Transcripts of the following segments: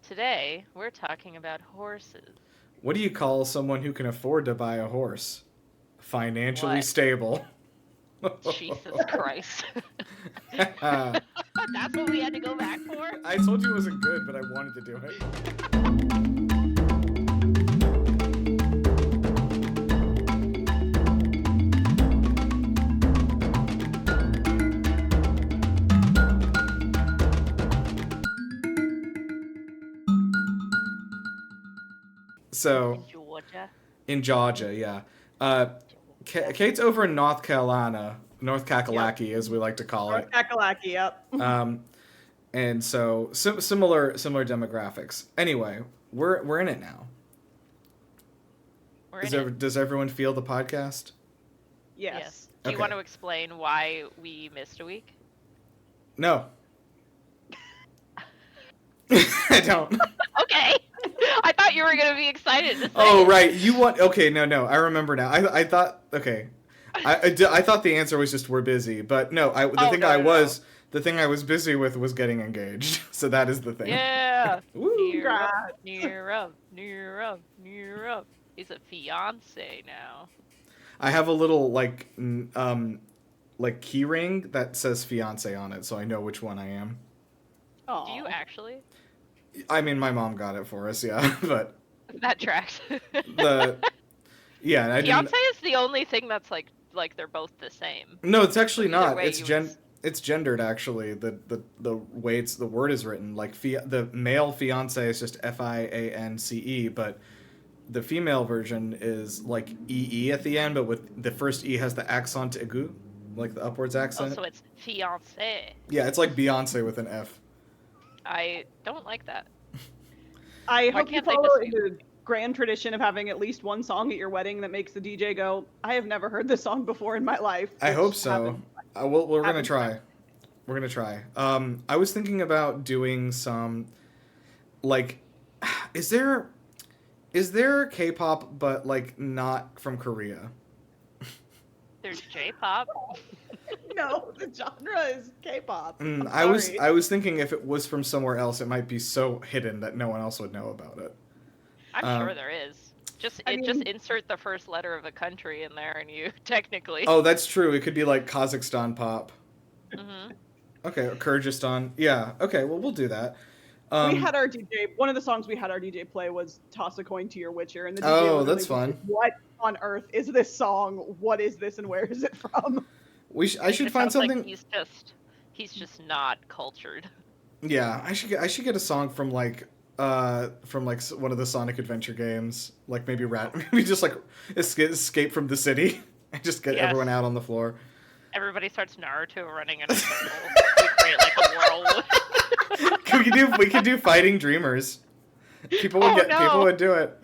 Today, we're talking about horses. What do you call someone who can afford to buy a horse? Financially What? stable. Jesus Christ. That's what we had to go back for? I told you it wasn't good, but I wanted to do it. So, Georgia. in Georgia, yeah. Kate's over in North Carolina, North Kakalaki, as we like to call it. North Kakalaki, yep. And so similar demographics. Anyway, we're in it now. Does everyone feel the podcast? Yes. Do you want to explain why we missed a week? No. I don't. Okay. I thought you were going to be excited to say Oh, it. right. You want... Okay, no. I remember now. I thought... Okay. I thought the answer was just we're busy. But no, the thing I was busy with was getting engaged. So that is the thing. Yeah. Woo. Nirav. He's a fiance now. I have a little, like key ring that says fiance on it, so I know which one I am. Aww. Do you actually? I mean, my mom got it for us, yeah, but... That tracks. Yeah, I fiance is the only thing that's like they're both the same. No, it's actually Either not. way, It's gendered, actually. The way the word is written. Like, the male fiance is just fiance, but the female version is like ee at the end, but with the first e has the accent aigu, like the upwards accent. Oh, so it's fiance. Yeah, it's like Beyonce with an F. I don't like that. I Why hope you can't they follow just- the grand tradition of having at least one song at your wedding that makes the DJ go, I have never heard this song before in my life. I hope which so. happens. We're gonna try. We're gonna try. I was thinking about doing some, like, is there K-pop but like not from Korea? There's J-pop. No, the genre is K-pop. I was thinking if it was from somewhere else, it might be so hidden that no one else would know about it. I'm sure there is. Just insert the first letter of a country in there, and you technically. Oh, that's true. It could be like Kazakhstan pop. Mm-hmm. Okay, Kyrgyzstan. Yeah. Okay. Well, we'll do that. We had our DJ. One of the songs we had our DJ play was "Toss a Coin to Your Witcher," and the DJ was that's like, fun. What on earth is this song? What is this, and where is it from? I should find something. Like he's just not cultured. Yeah, I should get a song from like one of the Sonic Adventure games, like maybe just like escape from the city and just get everyone out on the floor. Everybody starts Naruto running in a circle. We create like a whirlwind. we could do Fighting Dreamers. People would do it.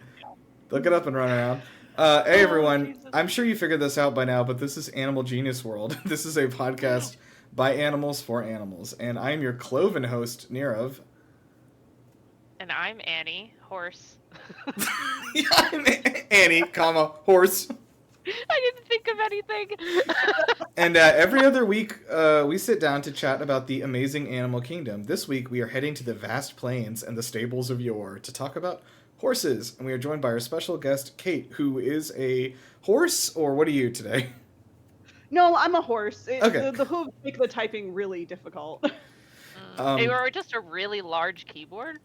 They'll get up and run around. Hey everyone, Jesus. I'm sure you figured this out by now, but this is Animal Genius World. This is a podcast by animals for animals, and I'm your cloven host, Nirav. And I'm Annie, horse. Yeah, I'm Annie, horse. I didn't think of anything. And every other week, we sit down to chat about the amazing animal kingdom. This week, we are heading to the vast plains and the stables of yore to talk about horses. And we are joined by our special guest, Kate, who is a horse, or what are you today? No, I'm a horse. Okay. The hooves make the typing really difficult. Or just a really large keyboard.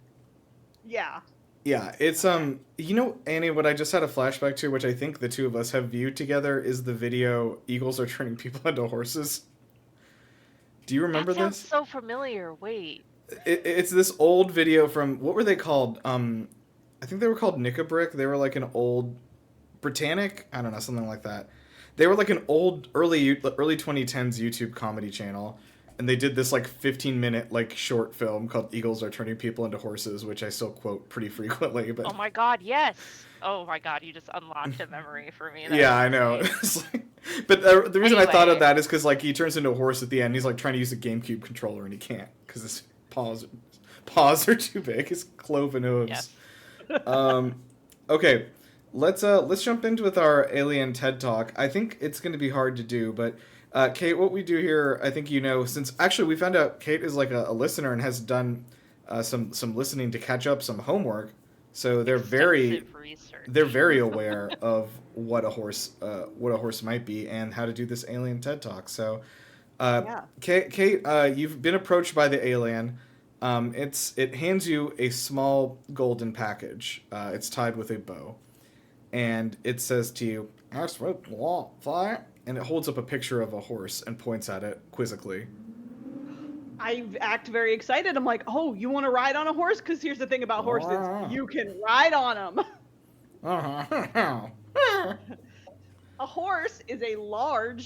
Yeah. Yeah, it's Annie, what I just had a flashback to, which I think the two of us have viewed together, is the video "Eagles Are Turning People into Horses." Do you remember That sounds this? so familiar. Wait. It's this old video from, what were they called? I think they were called Nickabrick. They were like an old Britannic, I don't know, something like that. They were like an old early 2010s YouTube comedy channel. And they did this like 15-minute like short film called "Eagles Are Turning People into Horses," which I still quote pretty frequently. But Oh my god, yes. Oh my god, you just unlocked a memory for me. yeah, I know. But the reason I thought of that is because like he turns into a horse at the end. He's like trying to use a GameCube controller and he can't because his paws are too big. His cloven hooves. Yes. Okay, let's jump into with our alien TED Talk. I think it's going to be hard to do, but. Kate, what we do here, I think since actually we found out Kate is like a listener and has done some listening to catch up, some homework. So they're very Extensive research. they're very aware of what a horse might be and how to do this alien TED Talk. So, Kate, you've been approached by the alien. It hands you a small golden package. It's tied with a bow, and it says to you, and it holds up a picture of a horse and points at it quizzically. I act very excited. I'm like, oh, you want to ride on a horse? Because here's the thing about horses. You can ride on them. A horse is a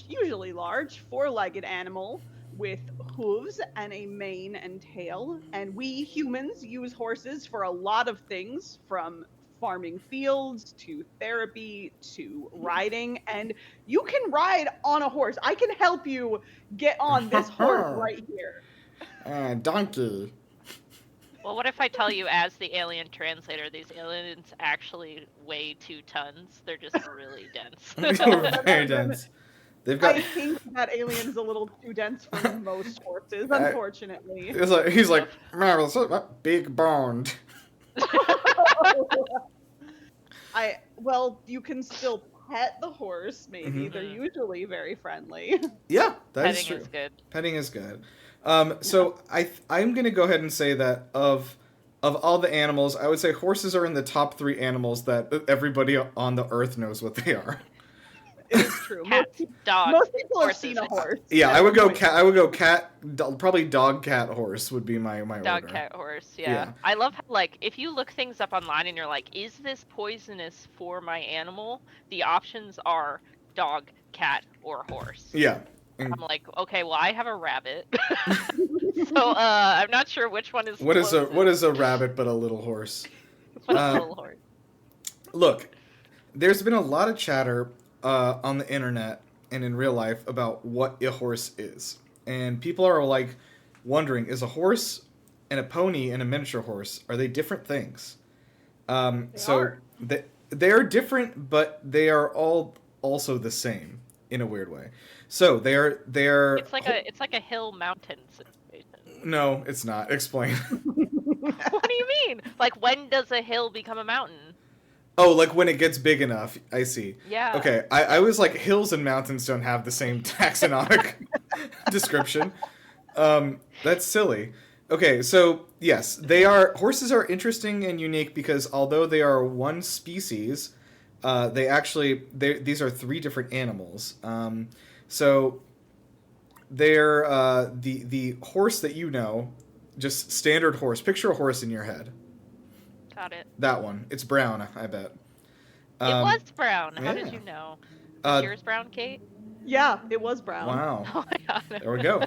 usually large, four-legged animal with hooves and a mane and tail. And we humans use horses for a lot of things, from farming fields to therapy to riding. And you can ride on a horse. I can help you get on this horse right here. Donkey. Well, what if I tell you, as the alien translator, these aliens actually weigh 2 tons? They're just really dense. They're very dense. They've got. I think that alien is a little too dense for most horses, unfortunately. He's like, big boned. Well, you can still pet the horse, maybe. Mm-hmm. They're usually very friendly. Yeah, that is true. Petting is good. Petting is good. So I'm gonna go ahead and say that of all the animals, I would say horses are in the top 3 animals that everybody on the earth knows what they are. It's true. Cats, dogs, most people have horses. seen a horse. Yeah, I would go cat. Probably dog, cat, horse would be my order. Dog, cat, horse. Yeah. I love how, like, if you look things up online and you're like, is this poisonous for my animal? The options are dog, cat, or horse. Yeah. I'm like, okay, well, I have a rabbit, so I'm not sure which one is. What is a rabbit but a little horse? What is a little horse? Look, there's been a lot of chatter on the internet and in real life about what a horse is, and people are like wondering: is a horse and a pony and a miniature horse, are they different things? They are different, but they are all also the same in a weird way. So they're. It's like a hill mountain situation. No, it's not. Explain. What do you mean? Like, when does a hill become a mountain? Oh, like when it gets big enough. I see. Yeah. Okay, I was like, hills and mountains don't have the same taxonomic description. That's silly. Okay, so yes, horses are interesting and unique because although they are one species, these are 3 different animals. So they're the horse that you know, just standard horse. Picture a horse in your head. Got it. That one. It's brown, I bet. It was brown. How yeah. did you know? Was yours brown, Kate? Yeah, it was brown. Wow. Oh my god. There we go.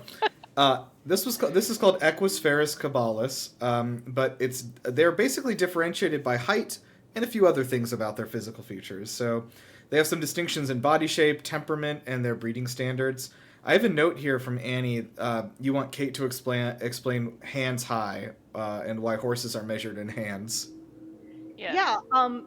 This is called Equus ferus caballus, but they're basically differentiated by height and a few other things about their physical features. So they have some distinctions in body shape, temperament, and their breeding standards. I have a note here from Annie. You want Kate to explain hands high and why horses are measured in hands. Yeah.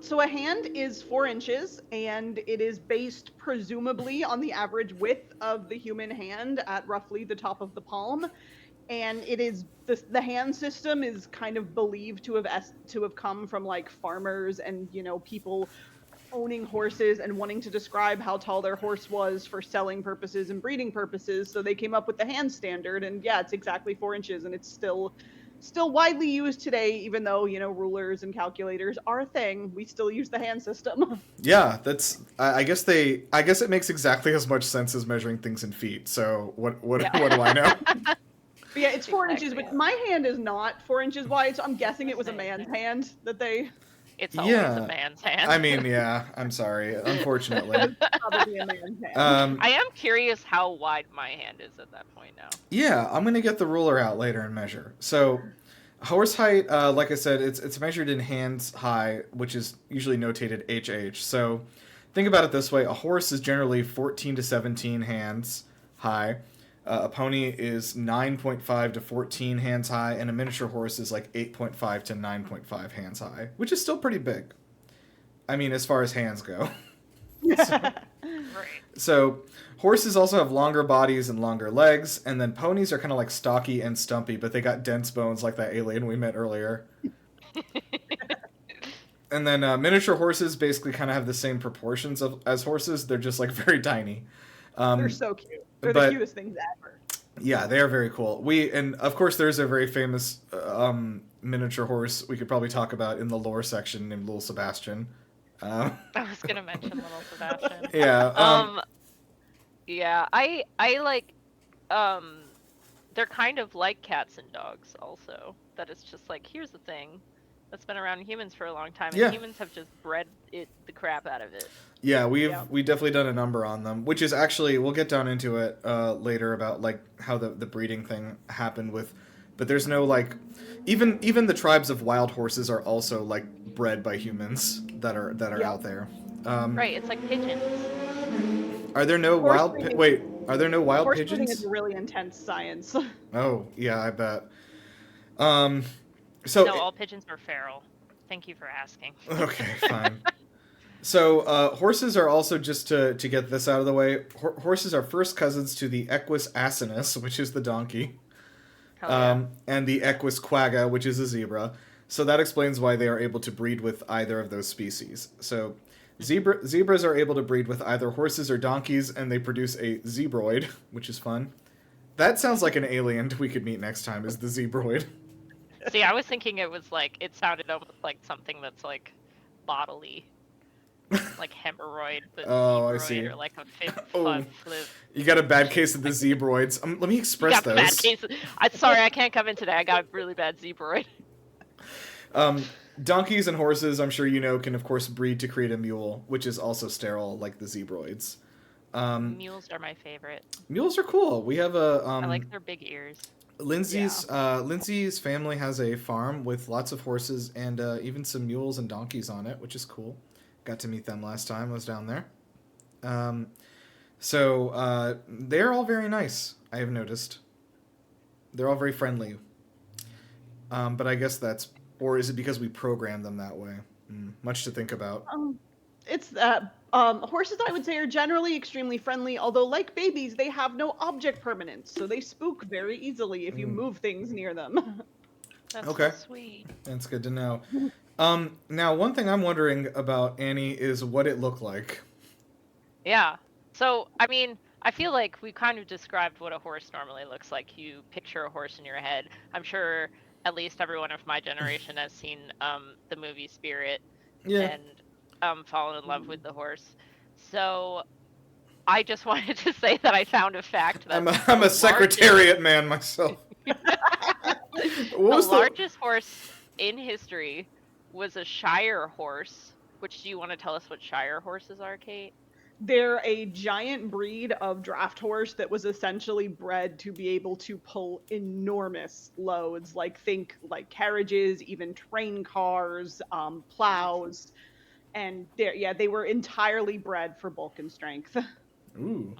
So a hand is 4 inches, and it is based presumably on the average width of the human hand at roughly the top of the palm. And it is the hand system is kind of believed to have come from like farmers and people owning horses and wanting to describe how tall their horse was for selling purposes and breeding purposes. So they came up with the hand standard, and yeah, it's exactly 4 inches, and it's still widely used today, even though rulers and calculators are a thing. We still use the hand system. Yeah, that's. I guess it makes exactly as much sense as measuring things in feet. So what do I know? But yeah, it's 4 inches, but my hand is not 4 inches wide, so I'm guessing it was a man's hand that they. It's always a man's hand. I mean, yeah. I'm sorry. Unfortunately, probably a man's hand. I am curious how wide my hand is at that point now. Yeah, I'm gonna get the ruler out later and measure. So, horse height, like I said, it's measured in hands high, which is usually notated HH. So, think about it this way: a horse is generally 14 to 17 hands high. A pony is 9.5 to 14 hands high, and a miniature horse is like 8.5 to 9.5 hands high, which is still pretty big. I mean, as far as hands go. Right. So horses also have longer bodies and longer legs, and then ponies are kind of like stocky and stumpy, but they got dense bones like that alien we met earlier. And then miniature horses basically kind of have the same proportions as horses. They're just like very tiny. They're so cute. They're the cutest things ever. Yeah, they are very cool. And of course there's a very famous miniature horse we could probably talk about in the lore section named Little Sebastian. I was gonna mention Little Sebastian. Yeah. Yeah, I like they're kind of like cats and dogs also. That it's just like, here's the thing that's been around humans for a long time, and humans have just bred the crap out of it. Yeah, we've definitely done a number on them, which is actually, we'll get down into it later about like how the breeding thing happened with, but there's no like, even the tribes of wild horses are also like bred by humans that are out there. Right, it's like pigeons. Are there no wild pigeons? Horse breeding is a really intense science. Oh yeah, I bet. No, all pigeons are feral. Thank you for asking. Okay, fine. So horses are also, just to get this out of the way, horses are first cousins to the Equus asinus, which is the donkey, and the Equus quagga, which is a zebra. So that explains why they are able to breed with either of those species. So zebras are able to breed with either horses or donkeys, and they produce a zebroid, which is fun. That sounds like an alien we could meet next time, is the zebroid. See, I was thinking it sounded almost like something that's like bodily. Like hemorrhoid, but I see. Or like a flip. You got a bad case of the zebroids. Let me express those. Bad case. Sorry, I can't come in today. I got a really bad zebroid. Donkeys and horses, I'm sure you know, can of course breed to create a mule, which is also sterile, like the zebroids. Mules are my favorite. Mules are cool. We have a. I like their big ears. Lindsay's family has a farm with lots of horses and even some mules and donkeys on it, which is cool. Got to meet them last time I was down there. So they're all very nice, I have noticed. They're all very friendly. But I guess or is it because we program them that way? Much to think about. It's that horses, I would say, are generally extremely friendly, although like babies, they have no object permanence, so they spook very easily if you move things near them. That's so sweet. That's good to know. Now, one thing I'm wondering about, Annie, is what it looked like. Yeah. So, I mean, I feel like we kind of described what a horse normally looks like. You picture a horse in your head. I'm sure at least everyone of my generation has seen the movie Spirit and fallen in love with the horse. So, I just wanted to say that I found a fact that I'm a secretariat man myself. The largest horse in history was a Shire horse. Which, do you want to tell us what Shire horses are, Kate? They're a giant breed of draft horse that was essentially bred to be able to pull enormous loads, think carriages, even train cars, plows, and they were entirely bred for bulk and strength. Ooh.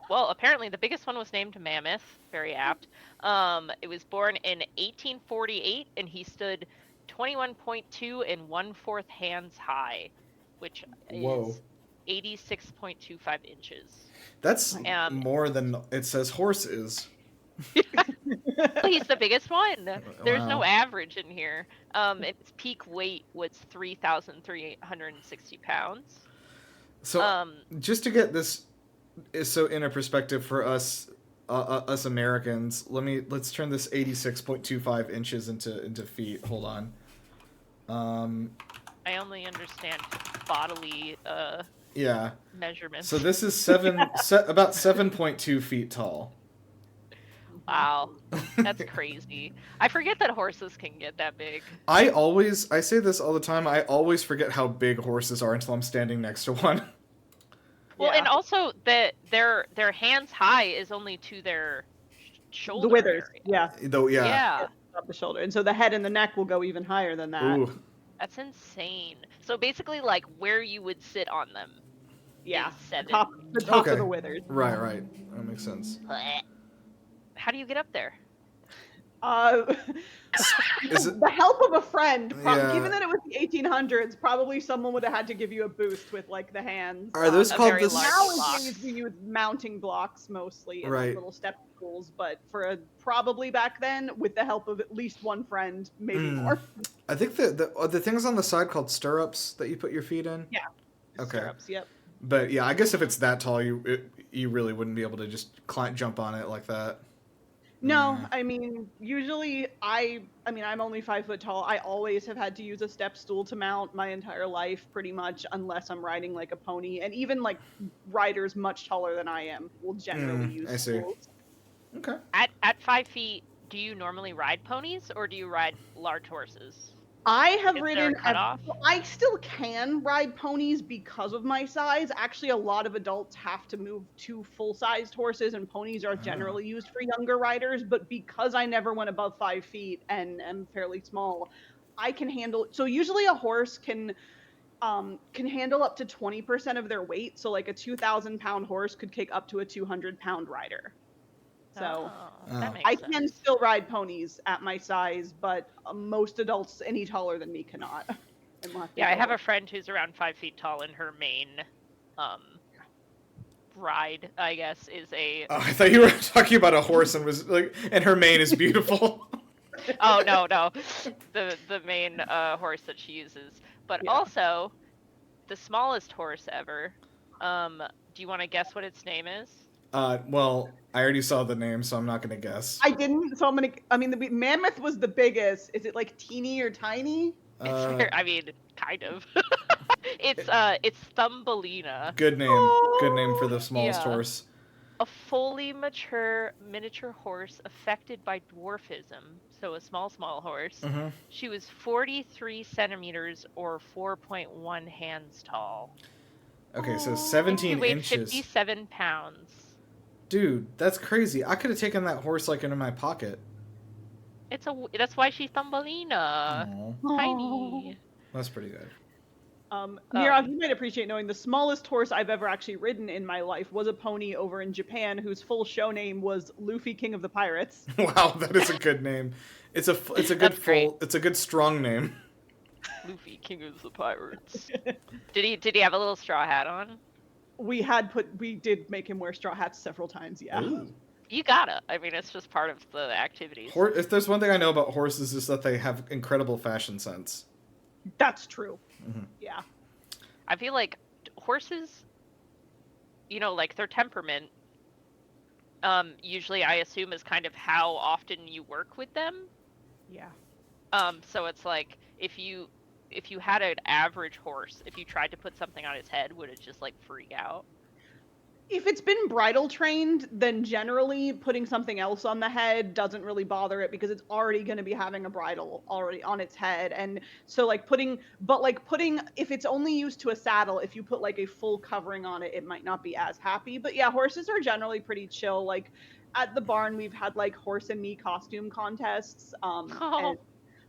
Well, apparently the biggest one was named Mammoth. Very apt. It was born in 1848, and he stood 21.2 and 1/4 hands high, which is 86.25 inches. That's more than it says horse is. He's the biggest one. There's no average in here. Its peak weight was 3,360 pounds. So just to get this in a perspective for us Americans, let's turn this 86.25 inches into feet. Hold on. I only understand bodily measurements. So this is about 7.2 feet tall. Wow, that's crazy. I forget that horses can get that big. I say this all the time. I always forget how big horses are until I'm standing next to one. Well, and also that their hands high is only to their shoulder. The withers, area. Yeah. Up the shoulder, and so the head and the neck will go even higher than that. Ooh. That's insane. So basically, where you would sit on them. Yeah. Is the top of the withers. Right. That makes sense. How do you get up there? Uh, Is it? the help of a friend, Yeah. given that it was the 1800s, probably someone would have had to give you a boost with like the hands. Are those A called very the? large Nowadays block. we use mounting blocks mostly and Right. like little step stools, but probably back then, with the help of at least one friend, maybe more. I think the things on the side called stirrups that you put your feet in. Yeah. Okay. Stirrups, yep. But yeah, I guess if it's that tall, you really wouldn't be able to just jump on it like that. No, Mm. I mean, usually I'm only 5 foot tall. I always have had to use a step stool to mount my entire life, pretty much, unless I'm riding like a pony. And even like riders much taller than I am will generally use I see. stools. Okay. At 5 feet, do you normally ride ponies or do you ride large horses? I have Is there a ridden. cutoff? I still can ride ponies because of my size. Actually, a lot of adults have to move to full-sized horses, and ponies are generally used for younger riders. But because I never went above 5 feet and am fairly small, I can handle. So usually, a horse can handle up to 20% of their weight. So like a 2,000-pound horse could kick up to a 200-pound rider. So that makes I sense. can still ride ponies at my size, but most adults any taller than me cannot. Yeah, I have a friend who's around 5 feet tall, and her main ride, I guess, is a. Oh, I thought you were talking about a horse and was like, and her mane is beautiful. Oh no, the main horse that she uses, but Yeah. also the smallest horse ever. Do you want to guess what its name is? Well, I already saw the name, so I'm not gonna guess. I didn't, so I'm gonna. I mean, the mammoth was the biggest. Is it like teeny or tiny? I mean, kind of. It's Thumbelina, Good name. Good name for the smallest Yeah. horse. a fully mature miniature horse affected by dwarfism. So a small horse. Mm-hmm. She was 43 centimeters or 4.1 hands tall. Okay, so And she 17 weighed inches. 57 pounds. Dude, that's crazy. I could have taken that horse like into my pocket. That's why she's Thumbelina. Aw, Tiny. that's pretty good. Nirav, you might appreciate knowing the smallest horse I've ever actually ridden in my life was a pony over in Japan whose full show name was Luffy, King of the Pirates. Wow, that is a good name. It's a good That's great. it's a good strong name. Luffy, King of the Pirates. Did he have a little straw hat on? We did make him wear straw hats several times, yeah. Ooh. You gotta. I mean, it's just part of the activities. If there's one thing I know about horses is that they have incredible fashion sense. That's true. Mhm. Yeah. I feel like horses, like their temperament, usually I assume is kind of how often you work with them. Yeah. So it's like if you had an average horse, if you tried to put something on its head, would it just like freak out? If it's been bridle trained, then generally putting something else on the head doesn't really bother it because it's already going to be having a bridle already on its head. And so if it's only used to a saddle, if you put like a full covering on it, it might not be as happy. But yeah, horses are generally pretty chill. Like at the barn, we've had like horse and me costume contests. And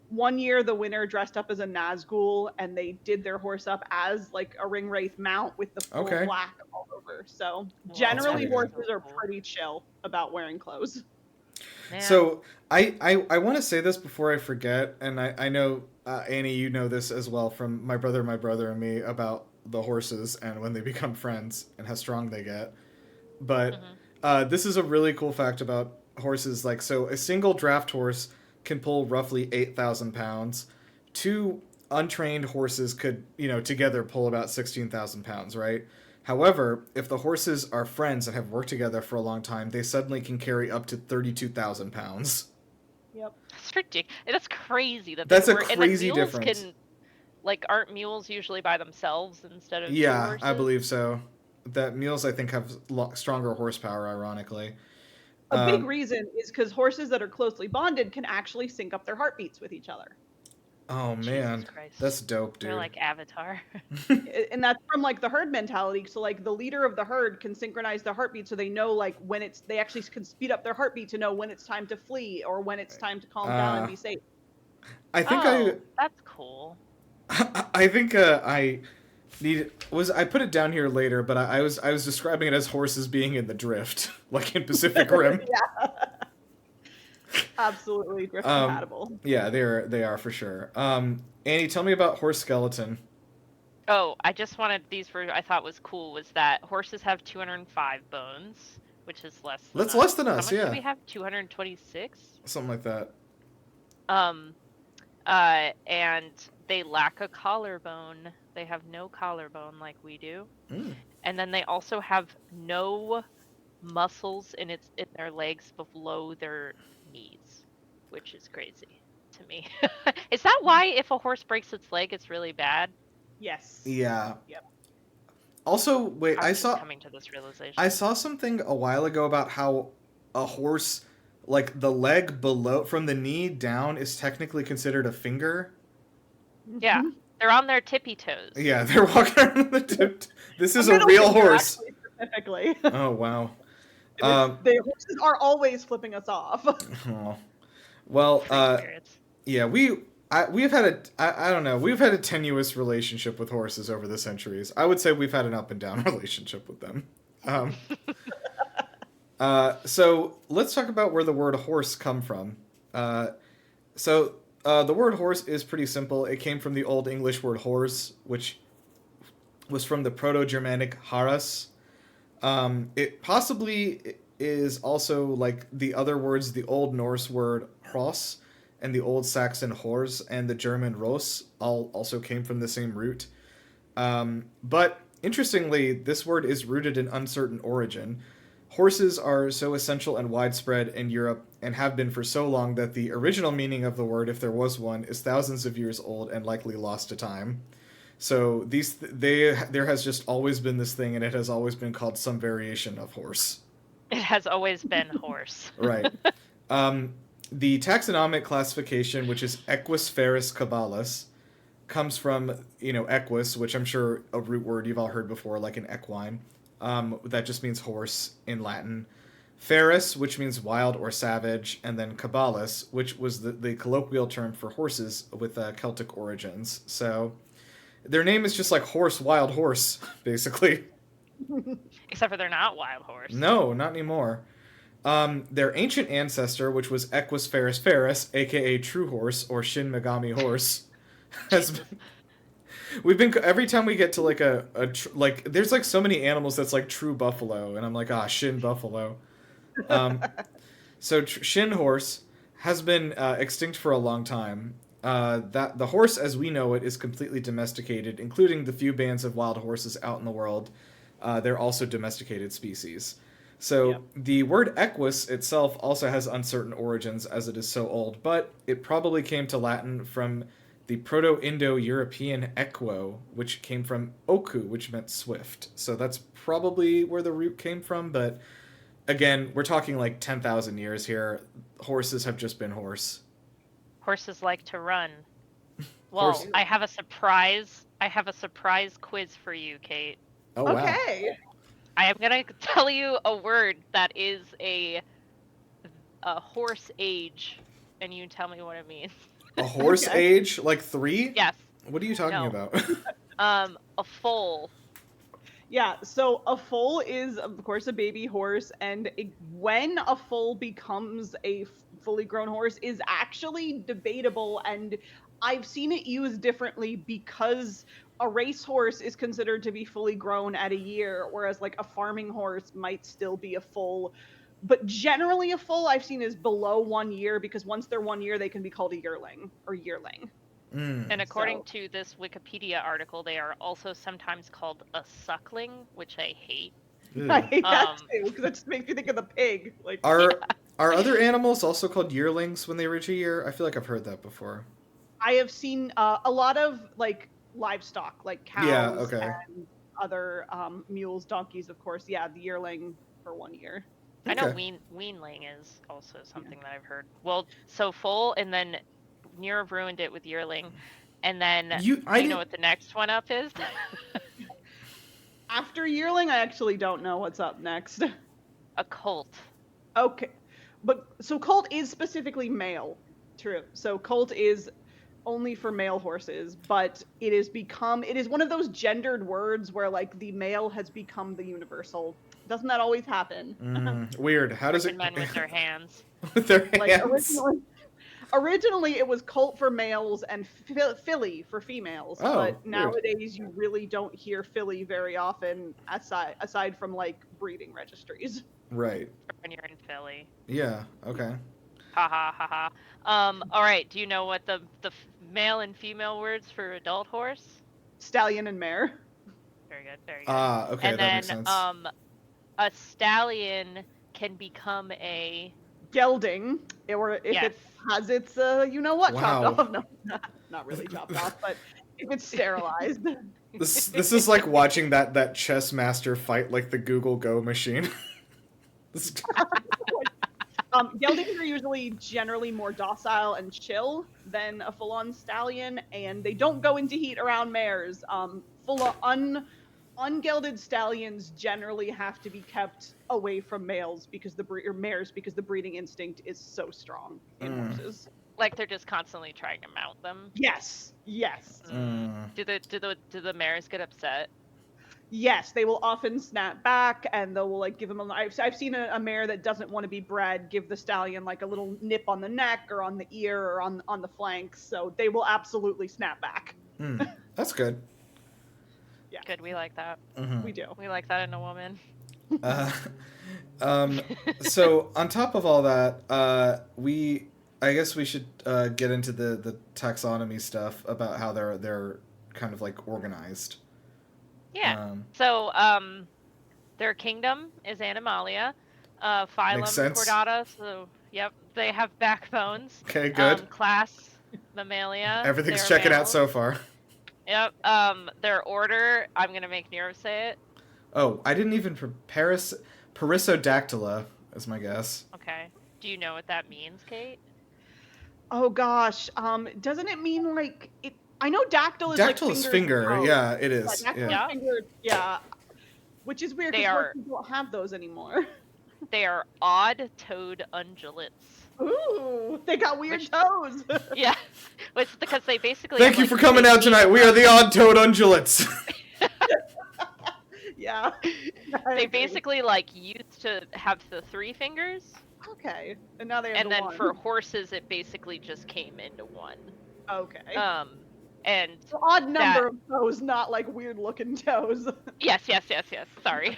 one year the winner dressed up as a Nazgul and they did their horse up as like a ring wraith mount with the full Okay. black all over. So Wow, generally that's horses pretty are cool. pretty chill about wearing clothes. Man. So I want to say this before I forget, and I know Annie, you know this as well from my brother, and me about the horses and when they become friends and how strong they get. But this is a really cool fact about horses. Like, so a single draft horse can pull roughly 8,000 pounds. Two untrained horses could, together pull about 16,000 pounds, right? However, if the horses are friends and have worked together for a long time, they suddenly can carry up to 32,000 pounds. Yep. That's ridiculous. That's crazy. That's a and then crazy mules difference. aren't mules usually by themselves instead of two Yeah, horses? I believe so. That mules, I think, have stronger horsepower, ironically. A big reason is because horses that are closely bonded can actually sync up their heartbeats with each other. Oh, man. Jesus Christ. That's dope, dude. They're like Avatar. And that's from like the herd mentality. So like the leader of the herd can synchronize their heartbeat so they know like when they actually can speed up their heartbeat to know when it's time to flee or when it's time to calm down and be safe. I think That's cool. I think I put it down here later, but I was describing it as horses being in the drift, like in Pacific Rim. Yeah. Absolutely drift compatible. Yeah, they are for sure. Annie, tell me about horse skeleton. Oh, I just wanted I thought was cool was that horses have 205 bones, which is less than That's us. less than How us, much do yeah. we have? 226? Something like that. Um, and they lack a collarbone. They have no collarbone like we do. Mm. And then they also have no muscles in their legs below their knees, which is crazy to me. Is that why if a horse breaks its leg, it's really bad? Yes. Yeah. Yep. Also, wait, I'm just coming to this realization. I saw something a while ago about how a horse, like the leg below from the knee down, is technically considered a finger. Yeah, they're on their tippy toes. Yeah, they're walking around on the tip. This is a middle real finger, horse. actually, specifically. Oh wow. The horses are always flipping us off. Oh. Well, yeah, we've had I don't know, we've had a tenuous relationship with horses over the centuries. I would say we've had an up and down relationship with them. So let's talk about where the word horse come from. The word horse is pretty simple. It came from the Old English word horse, which was from the Proto-Germanic haras. It possibly is also like the other words, the Old Norse word hross, and the Old Saxon hors, and the German ros all also came from the same root. But interestingly, this word is rooted in uncertain origin. Horses are so essential and widespread in Europe and have been for so long that the original meaning of the word, if there was one, is thousands of years old and likely lost to time. So there has just always been this thing, and it has always been called some variation of horse. It has always been horse. Right. The taxonomic classification, which is Equus ferus cabalus, comes from, equus, which I'm sure a root word you've all heard before, like an equine. That just means horse in Latin. Ferus, which means wild or savage, and then cabalus, which was the colloquial term for horses with Celtic origins. So their name is just like horse, wild horse, basically. Except for they're not wild horse. No, not anymore. Their ancient ancestor, which was Equus ferus ferus, aka True Horse or Shin Megami Horse, has been. We've been every time we get to like there's like so many animals that's like true buffalo, and I'm like Shin buffalo. Shin horse has been extinct for a long time. That the horse as we know it is completely domesticated, including the few bands of wild horses out in the world. They're also domesticated species. So The word equus itself also has uncertain origins as it is so old, but it probably came to Latin from the Proto-Indo-European equo, which came from oku, which meant swift. So that's probably where the root came from, but again, we're talking like 10,000 years here. Horses have just been horse. Horses like to run. Well, I have a surprise quiz for you, Kate. Oh, wow. Okay. I am going to tell you a word that is a horse age, and you tell me what it means. A horse age? Like 3? Yes. What are you talking about? A foal. Yeah, so a foal is, of course, a baby horse, and when a foal becomes a fully grown horse is actually debatable, and I've seen it used differently because a racehorse is considered to be fully grown at a year, whereas like a farming horse might still be a foal. But generally a foal I've seen is below 1 year, because once they're 1 year, they can be called a yearling or yearling. And according to this Wikipedia article, they are also sometimes called a suckling, which I hate. I hate that too, because it just makes me think of the pig. Like, Are other animals also called yearlings when they reach a year? I feel like I've heard that before. I have seen a lot of like livestock, like cows and other mules, donkeys, of course. Yeah, the yearling for 1 year. I know weanling is also something that I've heard. Well, so foal, and then Nirav ruined it with yearling, and then you know what the next one up is? After yearling, I actually don't know what's up next. A colt. Okay, but so colt is specifically male, true. So colt is only for male horses, but it is one of those gendered words where like the male has become the Doesn't that always happen? Weird. How does it? Men with their hands. With their hands. Like originally it was colt for males and filly for females, Oh, but weird. nowadays you really don't hear filly very often aside from like breeding registries. Right. When you're in Philly. Yeah. Okay. Ha ha ha ha. All right. Do you know what the male and female words for adult horse? Stallion and mare. Very good. Very good. Okay, and that then makes sense. a stallion can become a Gelding, or if Yes. it has its chopped Wow. off. No, not really chopped off, but if it's sterilized. This is like watching that chess master fight like the Google Go machine. Geldings are usually generally more docile and chill than a full-on stallion, and they don't go into heat around mares. Ungelded stallions generally have to be kept away from males because mares because the breeding instinct is so strong in horses. like they're just constantly trying to mount them. Yes. Do the mares get upset? Yes, they will often snap back, and they will like give them. I've seen a mare that doesn't want to be bred give the stallion like a little nip on the neck or on the ear or on the flanks. So they will absolutely snap back. That's good. Yeah, Good. We like that. we do. We like that in a woman. So on top of all that, I guess we should get into the taxonomy stuff about how they're kind of like organized. Yeah. So their kingdom is Animalia. Phylum Makes sense. Chordata. So yep, they have backbones. Okay, good. Class Mammalia. Everything's they're checking out mammals. so far. Yep. Their order. I'm gonna make Nirav say it. Oh, I didn't even prepare. Perissodactyla is my guess. Okay. Do you know what that means, Kate? Oh gosh, doesn't it mean like it? I know dactyl is Dactyl like is fingers finger. and toes. Yeah, it is. Dactyl Yeah. is finger, yeah. Which is weird They because are- horses don't have those anymore. They are odd-toed undulates. Ooh, they got weird Which- toes. Yeah, which is because they basically. Thank have, you for like, coming big out tonight. We are the odd-toed undulates. Yeah. They basically like used to have the 3 fingers, Okay, and now they have and the then one. for horses it basically just came into one. Okay. And So odd number of toes, not like weird looking toes. yes. Sorry.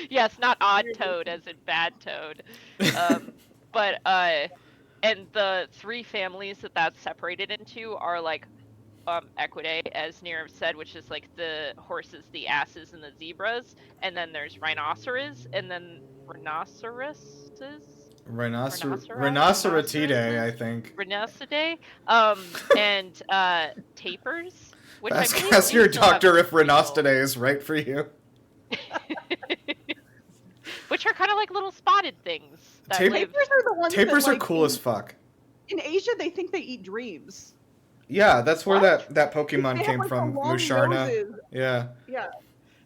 Yes, not odd-toed as in bad toed. But and the 3 families that's separated into are like Equidae, as Nirav said, which is like the horses, the asses, and the zebras. And then there's rhinoceros, and then rhinoceroses. Rhinoceratidae, I think. Rhinocidae, and tapirs. Which I Ask believe your we still have doctor if people. Rhinostidae is right for you. Which are kind of like little spotted things. That Tape- live- Tapirs are the ones Tapirs that, are like, cool as fuck. In Asia, they think they eat dreams. Yeah, that's where What? that Pokemon They have, came like, the from, long Musharna. noses. Yeah. Yeah.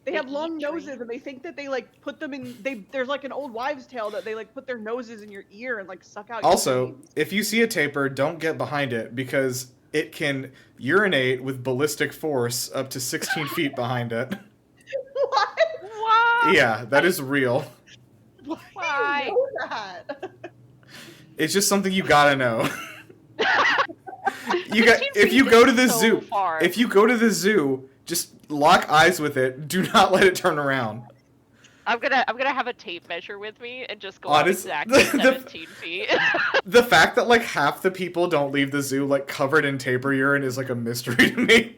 They They have long eat noses, dreams. and they think that they like put them in. There's like an old wives' tale that they like put their noses in your ear and like suck out. Also, your dreams. if you see a tapir, don't get behind it because it can urinate with ballistic force up to 16 feet behind it. What? What? Yeah, that is real. Why? do you know that? It's just something you gotta know. If 16 you feet go to is the so zoo, far. if you go to the zoo, just lock eyes with it. Do not let it turn around. I'm gonna have a tape measure with me and just go Honest- exactly the- 17 feet. The fact that like half the people don't leave the zoo like covered in tapir urine is like a mystery to me.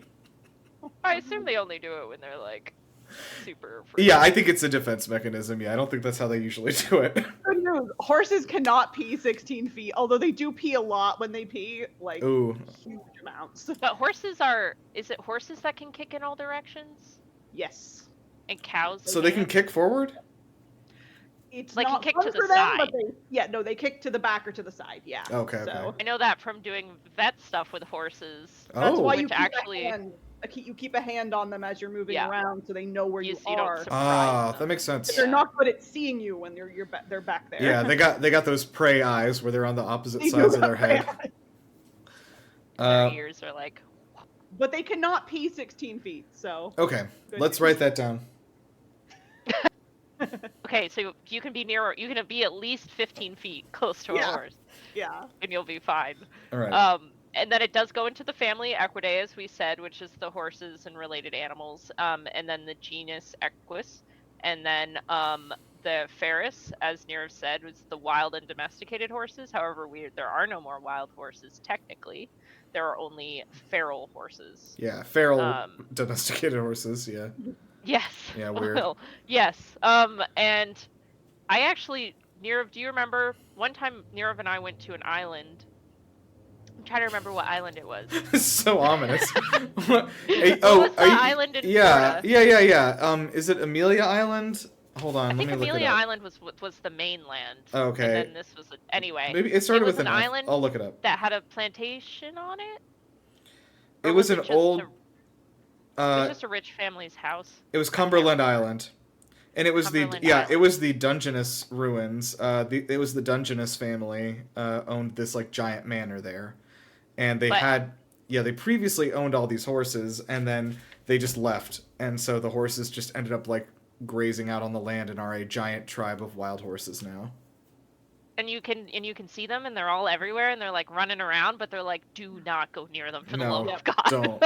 I assume they only do it when they're like super. Free. Yeah, I think it's a defense mechanism. Yeah, I don't think that's how they usually do it. Good news. Horses cannot pee 16 feet, although they do pee a lot when they pee, like Ooh. huge amounts. But horses are. Is it horses that can kick in all directions? Yes. And cows. So they can kick forward? It's Like, you not kick fun to the for them, but side. they kick to the back or to the side. Yeah. Okay, So okay. I know that from doing vet stuff with horses. that's Oh. why Which you keep actually- you keep a hand on them as you're moving Yeah. around, so they know where you You don't are. surprise Ah, them. that makes sense. They're not good at seeing you when they're back there. Yeah, they got those prey eyes where they're on the opposite They do sides of their have head. prey Their Uh, ears are like. But they cannot pee 16 feet, so okay, Good let's news. write that down. Okay, so you can be near. You can be at least 15 feet close to a Yeah. horse, Yeah. and you'll be fine. All right. And then it does go into the family Equidae, as we said, which is the horses and related animals. And then the genus Equus, and then the Ferus, as Nirav said, was the wild and domesticated horses. However, there are no more wild horses technically. There are only feral horses. Yeah, feral domesticated horses. Yeah. Yes. Yeah, weird. Well, yes. And I actually, Nirav, do you remember one time Nirav and I went to an island? I'm trying to remember what island it was. So ominous. What was the island in yeah, Florida? yeah. Is it Amelia Island? Hold on, I let think me look it Amelia up. Island was the mainland. Okay. And then this was anyway. Maybe it started was with an an F. island I'll look it up. that had a plantation on it. It Or was it an just old. it was just a rich family's house. It was Cumberland Island, and it was Cumberland it Island. was the Dungeness ruins. It was the Dungeness family owned this like giant manor there, and they they previously owned all these horses, and then they just left, and so the horses just ended up like grazing out on the land and are a giant tribe of wild horses now. And you can see them, and they're all everywhere, and they're like running around, but they're like, do not go near them for the love of God. Don't.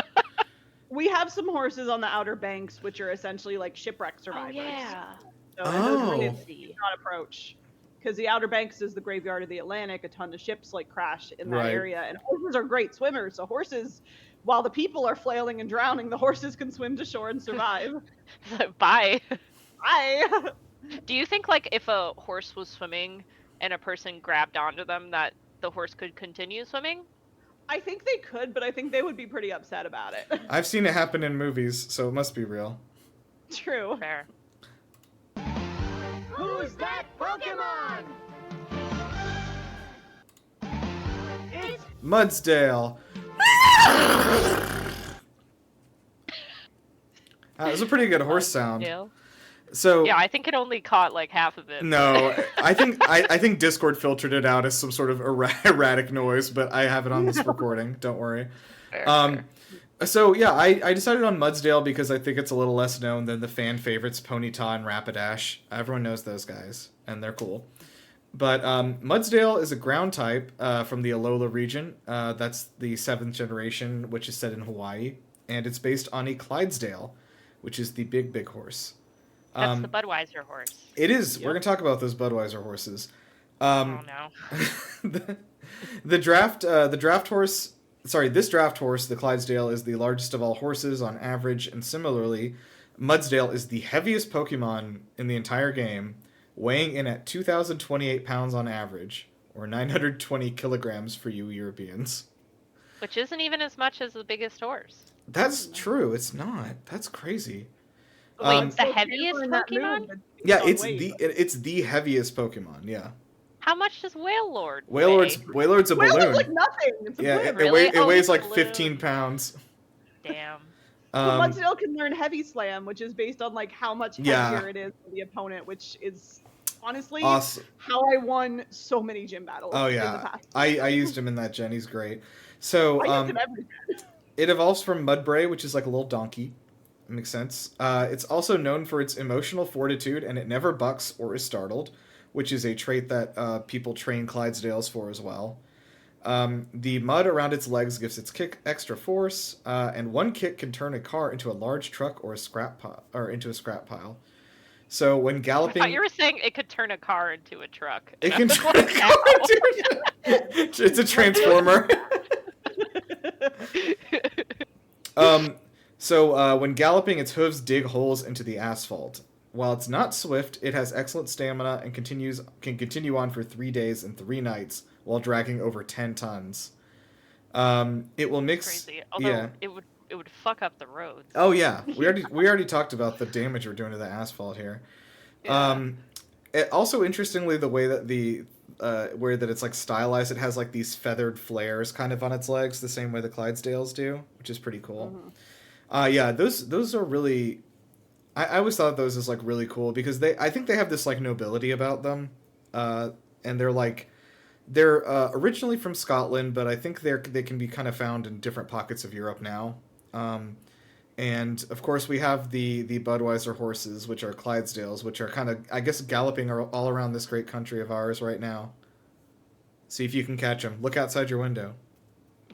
We have some horses on the Outer Banks, which are essentially like shipwreck survivors. Oh yeah. So Oh. those horses do not approach. Because the Outer Banks is the graveyard of the Atlantic. A ton of ships like crash in that Right. area. And horses are great swimmers. So horses, while the people are flailing and drowning, the horses can swim to shore and survive. Bye. Bye. Do you think like if a horse was swimming and a person grabbed onto them, that the horse could continue swimming? I think they could, but I think they would be pretty upset about it. I've seen it happen in movies, so it must be real. True. Fair. Who's that Pokemon? It's Mudsdale. That was a pretty good horse sound. Yeah. So Yeah, I think it only caught like half of it. no, I think Discord filtered it out as some sort of erratic noise, but I have it on this recording. Don't worry. Fair. So yeah, I decided on Mudsdale because I think it's a little less known than the fan favorites Ponyta and Rapidash. Everyone knows those guys, and they're cool. But Mudsdale is a ground type from the Alola region. That's the 7th generation, which is set in Hawaii, and it's based on a Clydesdale, which is the big horse. That's the Budweiser horse. It is. Yep. We're gonna talk about those Budweiser horses. Oh no. The draft horse. Sorry, this draft horse, the Clydesdale, is the largest of all horses on average, and similarly, Mudsdale is the heaviest Pokemon in the entire game, weighing in at 2,028 pounds on average, or 920 kilograms for you Europeans. Which isn't even as much as the biggest horse. That's true. It's not. That's crazy. Wait, it's the So heaviest careful in that Pokemon? move, it's Yeah, on it's weight. it's the heaviest Pokemon. Yeah, How much does Wailord Wailord's weigh? a Well, balloon. it's like nothing. It's a Yeah, balloon. it, Really? it Oh, weighs it's a like balloon. 15 pounds. Damn. So Um, Mudsdale can learn Heavy Slam, which is based on like how much Yeah. heavier it is than the opponent, which is honestly awesome. how I won so many gym battles. Oh in the yeah, past. I used him in that gen. He's great. So I used him every time. it evolves from Mudbray, which is like a little donkey. Makes sense. It's also known for its emotional fortitude, and it never bucks or is startled, which is a trait that people train Clydesdales for as well. The mud around its legs gives its kick extra force, and one kick can turn a car into a large truck or a scrap pile, or into a scrap pile. So when I galloping, thought you were saying it could turn a car into a truck. it And can I was turn like, a car into it's a transformer. So when galloping, its hooves dig holes into the asphalt. While it's not swift, it has excellent stamina and can continue on for 3 days and 3 nights while dragging over 10 tons. It will mix. Crazy. Although Yeah. it would fuck up the roads. Oh yeah, we already talked about the damage we're doing to the asphalt here. Yeah. Also, interestingly, the way that where that it's like stylized, it has like these feathered flares kind of on its legs, the same way the Clydesdales do, which is pretty cool. Mhm. Yeah, those are really. I always thought those is like really cool because I think they have this like nobility about them, and they're originally from Scotland, but I think they can be kind of found in different pockets of Europe now. And of course, we have the Budweiser horses, which are Clydesdales, which are kind of, I guess, galloping all around this great country of ours right now. See if you can catch them. Look outside your window.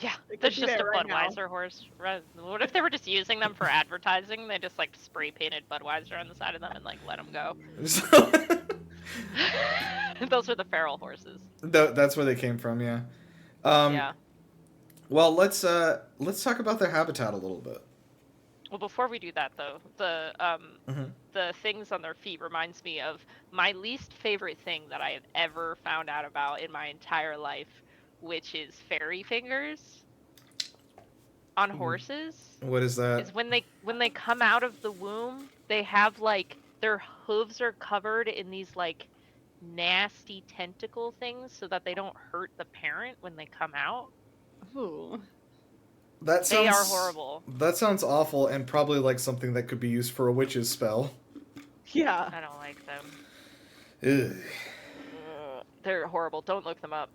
Yeah, They could there's be just a there right now. Budweiser horse. What if they were just using them for advertising? They just like spray painted Budweiser on the side of them and like let them go. Those are the feral horses. That's where they came from, yeah. Yeah. Well, let's talk about their habitat a little bit. Well, before we do that, though, the things on their feet reminds me of my least favorite thing that I have ever found out about in my entire life, which is fairy fingers on horses. What is that? Is when they come out of the womb, they have like their hooves are covered in these like nasty tentacle things so that they don't hurt the parent when they come out. Ooh. That sounds, they are horrible. That sounds awful and probably like something that could be used for a witch's spell. Yeah. I don't like them. Ugh. They're horrible. Don't look them up.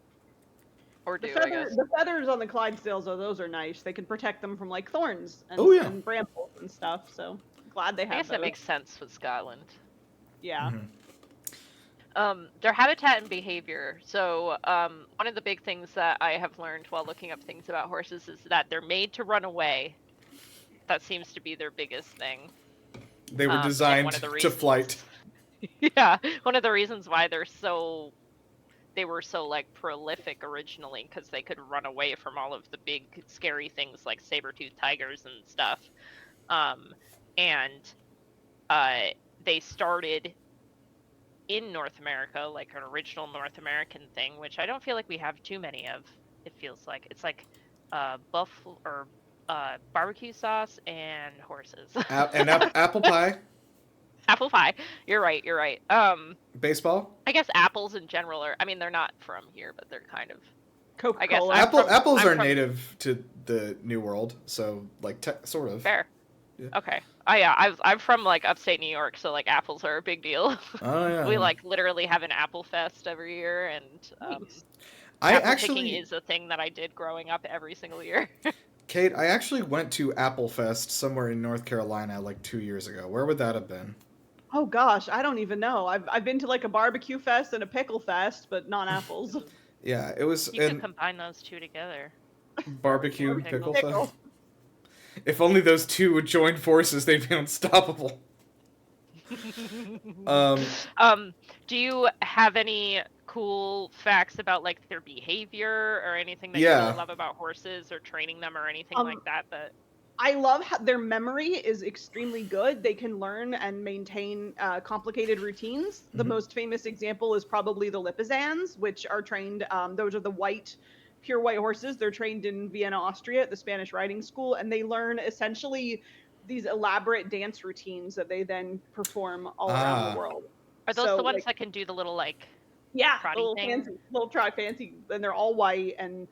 Or do, I guess. The feathers on the Clydesdales, though, those are nice. They can protect them from like thorns and, and brambles and stuff. So glad they have. I guess those. that makes sense with Scotland. Yeah. Mm-hmm. Their habitat and behavior. So one of the big things that I have learned while looking up things about horses is that they're made to run away. That seems to be their biggest thing. They were designed to flight. Yeah, one of the reasons why they were so like prolific originally, because they could run away from all of the big scary things like saber-toothed tigers and stuff. They started in North America, like an original North American thing, which I don't feel like we have too many of. It feels like it's like buffalo or barbecue sauce and horses. And apple pie. Apple pie. You're right. Baseball. I guess apples in general are. I mean, they're not from here, but they're kind of. Coca-Cola. I guess apples are native to the New World, so like sort of. Fair. Yeah. Okay. I'm from like upstate New York, so like apples are a big deal. Oh yeah. We like literally have an apple fest every year, and picking is a thing that I did growing up every single year. Kate, I actually went to Apple Fest somewhere in North Carolina like 2 years ago. Where would that have been? Oh gosh, I don't even know. I've been to like a barbecue fest and a pickle fest, but not apples. Yeah, it was. You could combine those two together. Barbecue pickle fest. If only those two would join forces, they'd be unstoppable. Do you have any cool facts about like their behavior or anything that you really love about horses or training them or anything like that? I love how their memory is extremely good. They can learn and maintain complicated routines. Mm-hmm. The most famous example is probably the Lipizans, which are trained. Those are the pure white horses. They're trained in Vienna, Austria at the Spanish riding school, and they learn essentially these elaborate dance routines that they then perform all around the world. Are those the ones that can do the little like little trot fancy, and they're all white, and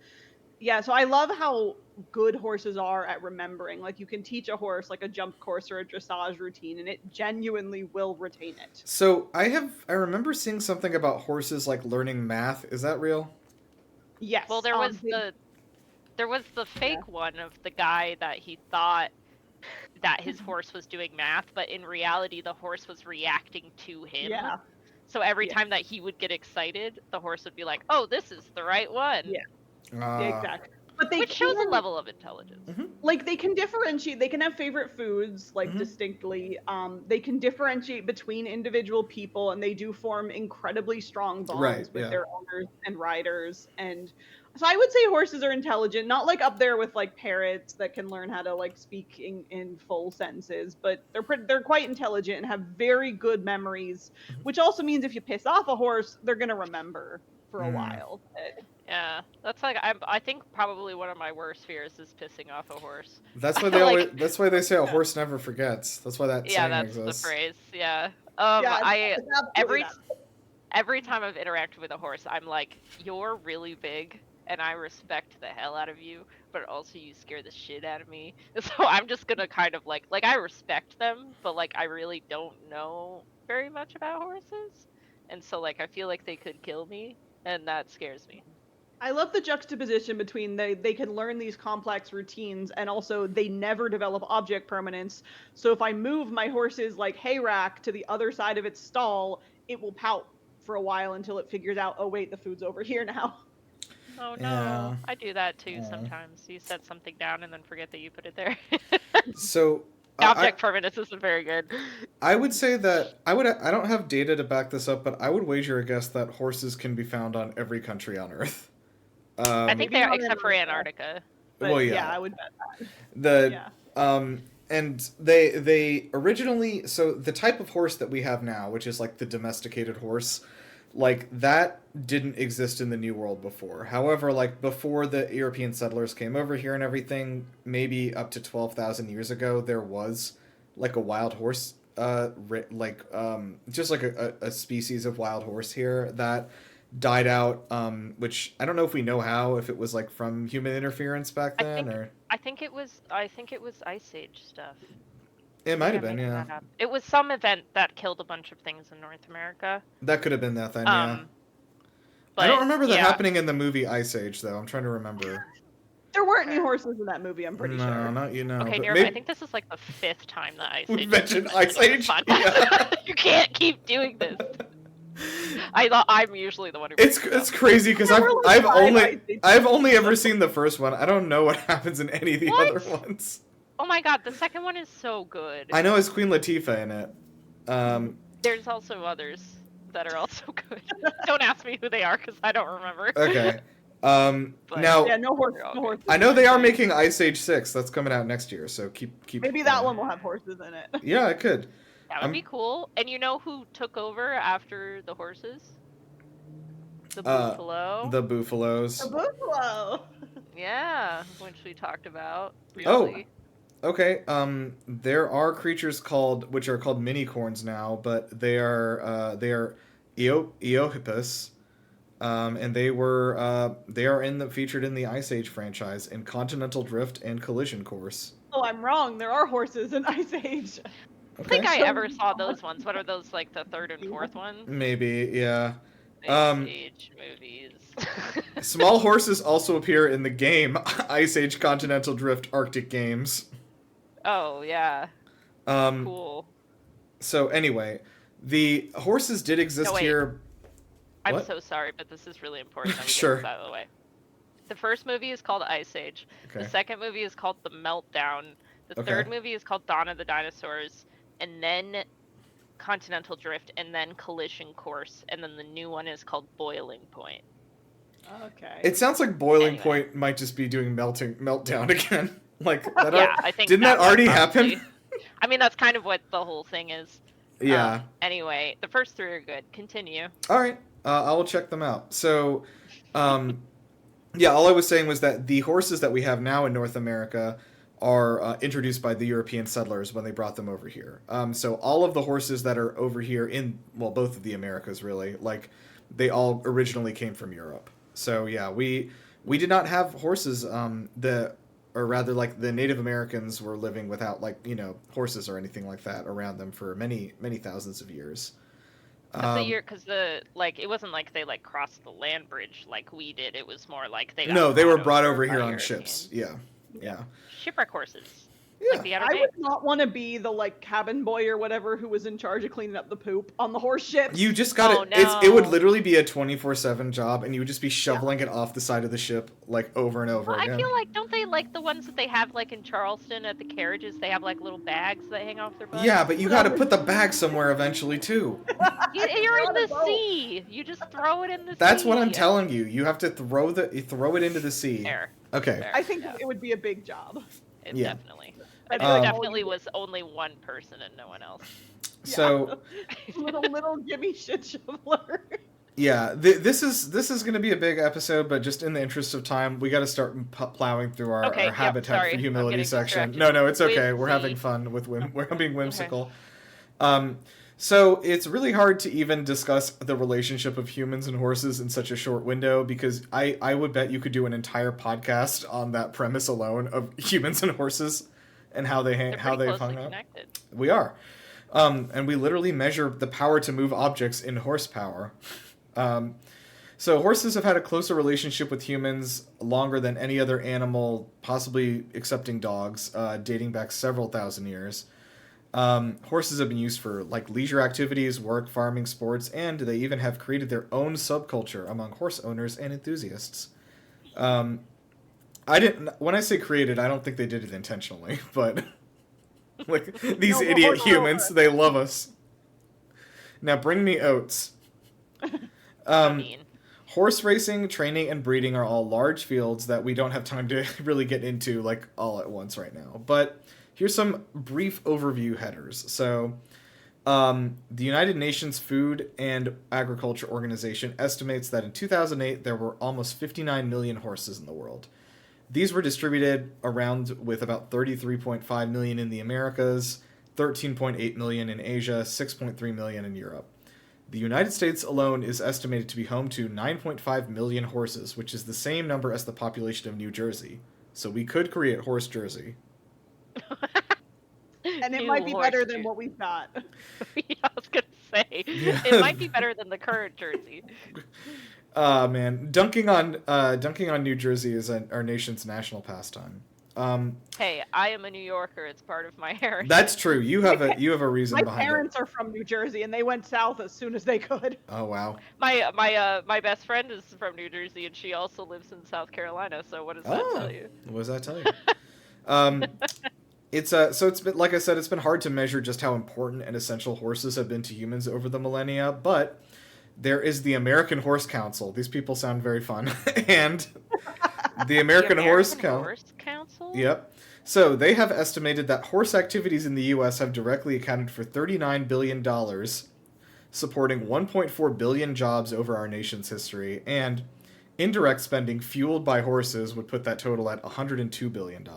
so I love how good horses are at remembering. Like you can teach a horse like a jump course or a dressage routine, and it genuinely will retain it. So I remember seeing something about horses like learning math. Is that real? Yes. Well, there was the fake one of the guy that he thought that his horse was doing math, but in reality the horse was reacting to him. Yeah. So every time that he would get excited, the horse would be like, "Oh, this is the right one." Yeah. Exactly. But which shows a level of intelligence. Mm-hmm. Like they can differentiate. They can have favorite foods, like distinctly. They can differentiate between individual people, and they do form incredibly strong bonds with their owners and riders. And so I would say horses are intelligent, not like up there with like parrots that can learn how to like speak in full sentences, but they're quite intelligent and have very good memories. Which also means if you piss off a horse, they're gonna remember for a while. Yeah, that's like I think probably one of my worst fears is pissing off a horse. That's why that's why they say a horse never forgets. That's why that saying that's exists. the phrase. Yeah. Every time I've interacted with a horse, I'm like, you're really big, and I respect the hell out of you, but also you scare the shit out of me. So I'm just gonna kind of like I respect them, but like I really don't know very much about horses, and so like I feel like they could kill me, and that scares me. I love the juxtaposition between they can learn these complex routines and also they never develop object permanence. So if I move my horse's like hay rack to the other side of its stall, it will pout for a while until it figures out, oh wait, the food's over here now. Oh no, Yeah. I do that too Yeah. sometimes. You set something down and then forget that you put it there. So Object permanence isn't very good. I would say that I don't have data to back this up, but I would wager a guess that horses can be found on every country on Earth. I think Maybe they are, not except for Antarctica. Antarctica. But Well, yeah. I would bet that. Yeah. And they originally, so the type of horse that we have now, which is like the domesticated horse, like that didn't exist in the New World before. However, like before the European settlers came over here and everything, maybe up to 12,000 years ago, there was like a wild horse, just like a species of wild horse here that died out, which I don't know if we know how, if it was like from human interference back then, I think it was Ice Age stuff. it might have I'm been, making yeah. that up. It was some event that killed a bunch of things in North America. That could have been that then, yeah. But, I don't remember that yeah. happening in the movie Ice Age, though. I'm trying to remember. There weren't any horses in that movie, I'm pretty No, sure. not you know. Okay, but Nirav, maybe I think this is like the 5th time that Ice we Age. mentioned Ice Age. Fun. Yeah. You can't keep doing this. I'm usually the one who. It's crazy because I've only ever seen the first one. I don't know what happens in any of the What? other ones. Oh my god, the second one is so good. I know it's Queen Latifah in it. There's also others that are also good. Don't ask me who they are because I don't remember. Okay. But- Now Yeah, no Okay. horses. I know they are making Ice Age 6. That's coming out next year, so keep. Maybe that one will have horses in it. Yeah, it could. That would be cool. And you know who took over after the horses? The buffalo. The Buffaloes. A buffalo. Yeah, which we talked about. Oh. Briefly. Okay. There are creatures which are called minicorns now, but they are Eohippus. And they are featured in the Ice Age franchise in Continental Drift and Collision Course. Oh, I'm wrong. There are horses in Ice Age. I think I So- ever saw those ones. What are those, like the 3rd and 4th ones? Maybe, yeah. Ice Age movies. Small horses also appear in the game Ice Age Continental Drift Arctic Games. Oh, yeah. Um, Cool. So anyway, the horses did exist No, wait. here. I'm What? so sorry, but this is really important that we Sure. get this out of the way. The first movie is called Ice Age. Okay. The second movie is called The Meltdown. The Okay. third movie is called Dawn of the Dinosaurs. And then Continental Drift, and then Collision Course, and then the new one is called Boiling Point. Okay. It sounds like Boiling Anyway. Point might just be doing Meltdown again. Like that. Yeah, I think didn't that might already probably- happen? I mean, that's kind of what the whole thing is. Yeah. Anyway, the first 3 are good. Continue. All right, I will check them out. So, yeah, all I was saying was that the horses that we have now in North America are introduced by the European settlers when they brought them over here. So all of the horses that are over here in, well, both of the Americas really, like they all originally came from Europe. So yeah, we did not have horses. Or rather, like the Native Americans were living without, like, you know, horses or anything like that around them for many, many thousands of years. Because it wasn't like they like crossed the land bridge like we did. It was more like they got No, they were brought over by here on Europeans. ships. Yeah, yeah, Shipwreck horses. yeah. Like the Outer I Banks. would not want to be the like cabin boy or whatever who was in charge of cleaning up the poop on the horse ships. You just got Oh, it. It would no. literally be a 24/7 job, and you would just be shoveling it off the side of the ship like over and over Well, again. I feel like don't they like the ones that they have like in Charleston at the carriages? They have like little bags that hang off their butts. Yeah, but you got to put the bag somewhere eventually too. You're in On a the boat. sea. You just throw it in the sea. That's what I'm telling you. You have to throw it into the sea. Fair. Okay. Fair. I think Yeah. it would be a big job. It Yeah. definitely. I I feel mean, like it all definitely you- was only one person and no one else. So little Jimmy shit shoveler. yeah, this is going to be a big episode, but just in the interest of time, we got to start plowing through our, Okay, our yep, Habitat sorry, for I'm Humility getting section. distracted. No, it's okay. We're Whimsy. having fun with we're being whimsical. So it's really hard to even discuss the relationship of humans and horses in such a short window because I would bet you could do an entire podcast on that premise alone of humans and horses and how they They're how pretty they've closely hung out. connected. We are. And we literally measure the power to move objects in horsepower. So horses have had a closer relationship with humans longer than any other animal, possibly excepting dogs, dating back several thousand years. Horses have been used for like leisure activities, work, farming, sports, and they even have created their own subculture among horse owners and enthusiasts. I didn't. When I say created, I don't think they did it intentionally, but like these idiot humans, they love us. Now bring me oats. I mean, Horse racing, training, and breeding are all large fields that we don't have time to really get into like all at once right now. But here's some brief overview headers. So, the United Nations Food and Agriculture Organization estimates that in 2008 there were almost 59 million horses in the world. These were distributed around with about 33.5 million in the Americas, 13.8 million in Asia, 6.3 million in Europe. The United States alone is estimated to be home to 9.5 million horses, which is the same number as the population of New Jersey. So we could create Horse Jersey. And it New might be horse better than Jersey. what we've got. Yeah, I was gonna say Yeah. it might be better than the current Jersey. Man, dunking on New Jersey is our nation's national pastime. Hey, I am a New Yorker. It's part of my heritage. That's true. You have a reason My behind parents are from New Jersey, and they went south as soon as they could. it. Oh wow. My best friend is from New Jersey, and she also lives in South Carolina. So what does that tell you? What does that tell you? It's been, like I said, it's been hard to measure just how important and essential horses have been to humans over the millennia, but there is the American Horse Council. These people sound very fun. And the American Horse Council? Yep. So they have estimated that horse activities in the U.S. have directly accounted for $39 billion, supporting 1.4 billion jobs over our nation's history, and indirect spending fueled by horses would put that total at $102 billion.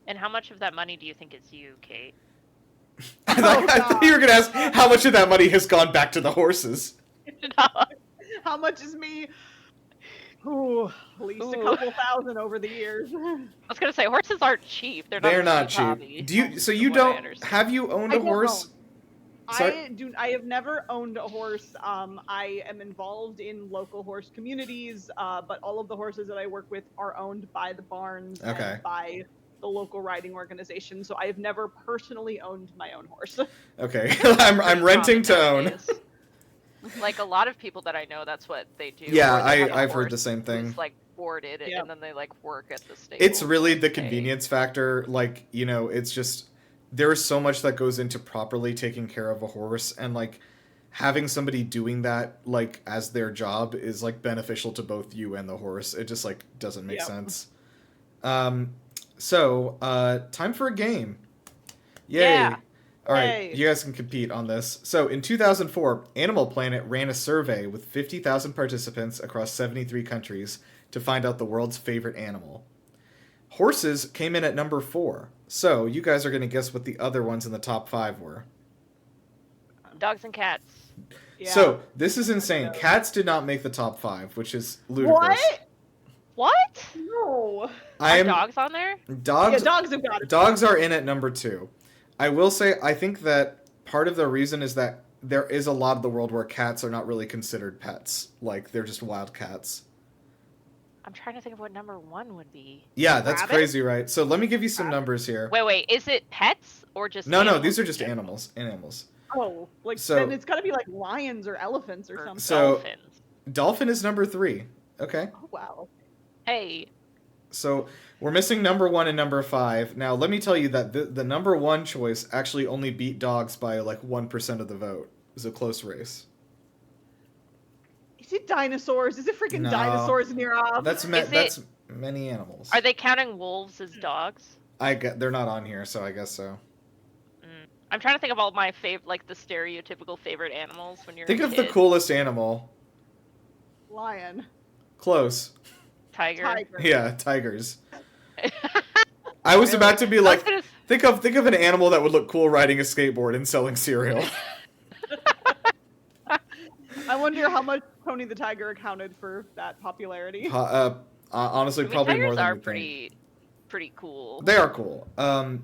And how much of that money do you think is you, Kate? I thought you were going to ask how much of that money has gone back to the horses. How much is me? Ooh, at least a couple thousand over the years. I was gonna say horses aren't cheap. They're not cheap. cheap. Hobby, Do you? So you from what I don't? understand. Have you owned a I don't horse? Sorry? I have never owned a horse. I am involved in local horse communities, but all of the horses that I work with are owned by the barns and by the local riding organization. So I have never personally owned my own horse. Okay, I'm renting to own. Like a lot of people that I know, that's what they do. Yeah, or they have a I've heard horse the same thing. who's, like boarded, Yep. and then they like work at the stable. It's really the to pay. convenience factor. Like, you know, it's just there is so much that goes into properly taking care of a horse, and like having somebody doing that like as their job is like beneficial to both you and the horse. It just like doesn't make sense. So time for a game. Yay. Yeah. All right, Yay. you guys can compete on this. So in 2004, Animal Planet ran a survey with 50,000 participants across 73 countries to find out the world's favorite animal. Horses came in at number 4. So you guys are going to guess what the other ones in the top 5 were. Dogs and cats. Yeah. So this is insane. Cats did not make the top 5, which is ludicrous. What? What? No. I Are am dogs on there? dogs. Yeah, dogs have got it. Dogs are in at number 2. I will say, I think that part of the reason is that there is a lot of the world where cats are not really considered pets. Like, they're just wild cats. I'm trying to think of what number 1 would be. Yeah, that's Rabbit? crazy, right? So let me give you some numbers here. Wait, is it pets or just No, animals? these are just animals. Animals. Oh, like So- then it's got to be like lions or elephants or Or something. So- dolphins. Dolphin is number 3. Okay. Oh, wow. Hey, So we're missing number 1 and number 5. Now, let me tell you that the number 1 choice actually only beat dogs by like 1% of the vote. It was a close race. Is it dinosaurs? Is it freaking No. dinosaurs, Nirav? That's many animals. are they counting wolves as dogs? They're not on here, so I guess so. I'm trying to think of all my like the stereotypical favorite animals when you're Think a of the kid. coolest animal. Lion. Close. tiger. Tiger. Yeah, tigers. I was about to be like, think of an animal that would look cool riding a skateboard and selling cereal. I wonder how much Tony the Tiger accounted for that popularity. Honestly, I mean, probably more tigers than are you think. pretty cool. They are cool. By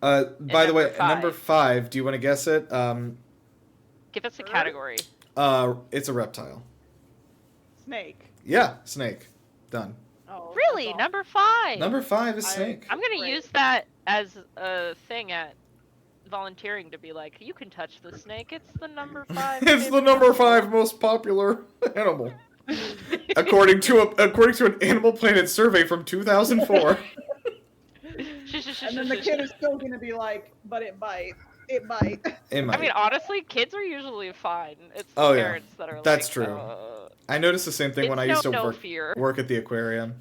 the way, number 5. Do you want to guess it? Give us a category. It's a reptile. Snake. Yeah, snake. Done. Oh, Really? that's all. Number 5. Number 5 is snake. I'm gonna Great. use that as a thing at volunteering to be like, you can touch the snake. It's the number 5. It's the number 5 most popular animal, according to an Animal Planet survey from 2004. And then the kid is still gonna be like, but it bite. It bite. It I might. mean, honestly, kids are usually fine. It's the Oh, yeah. parents that are That's like, true. I noticed the same thing when I used to fear. work at the aquarium.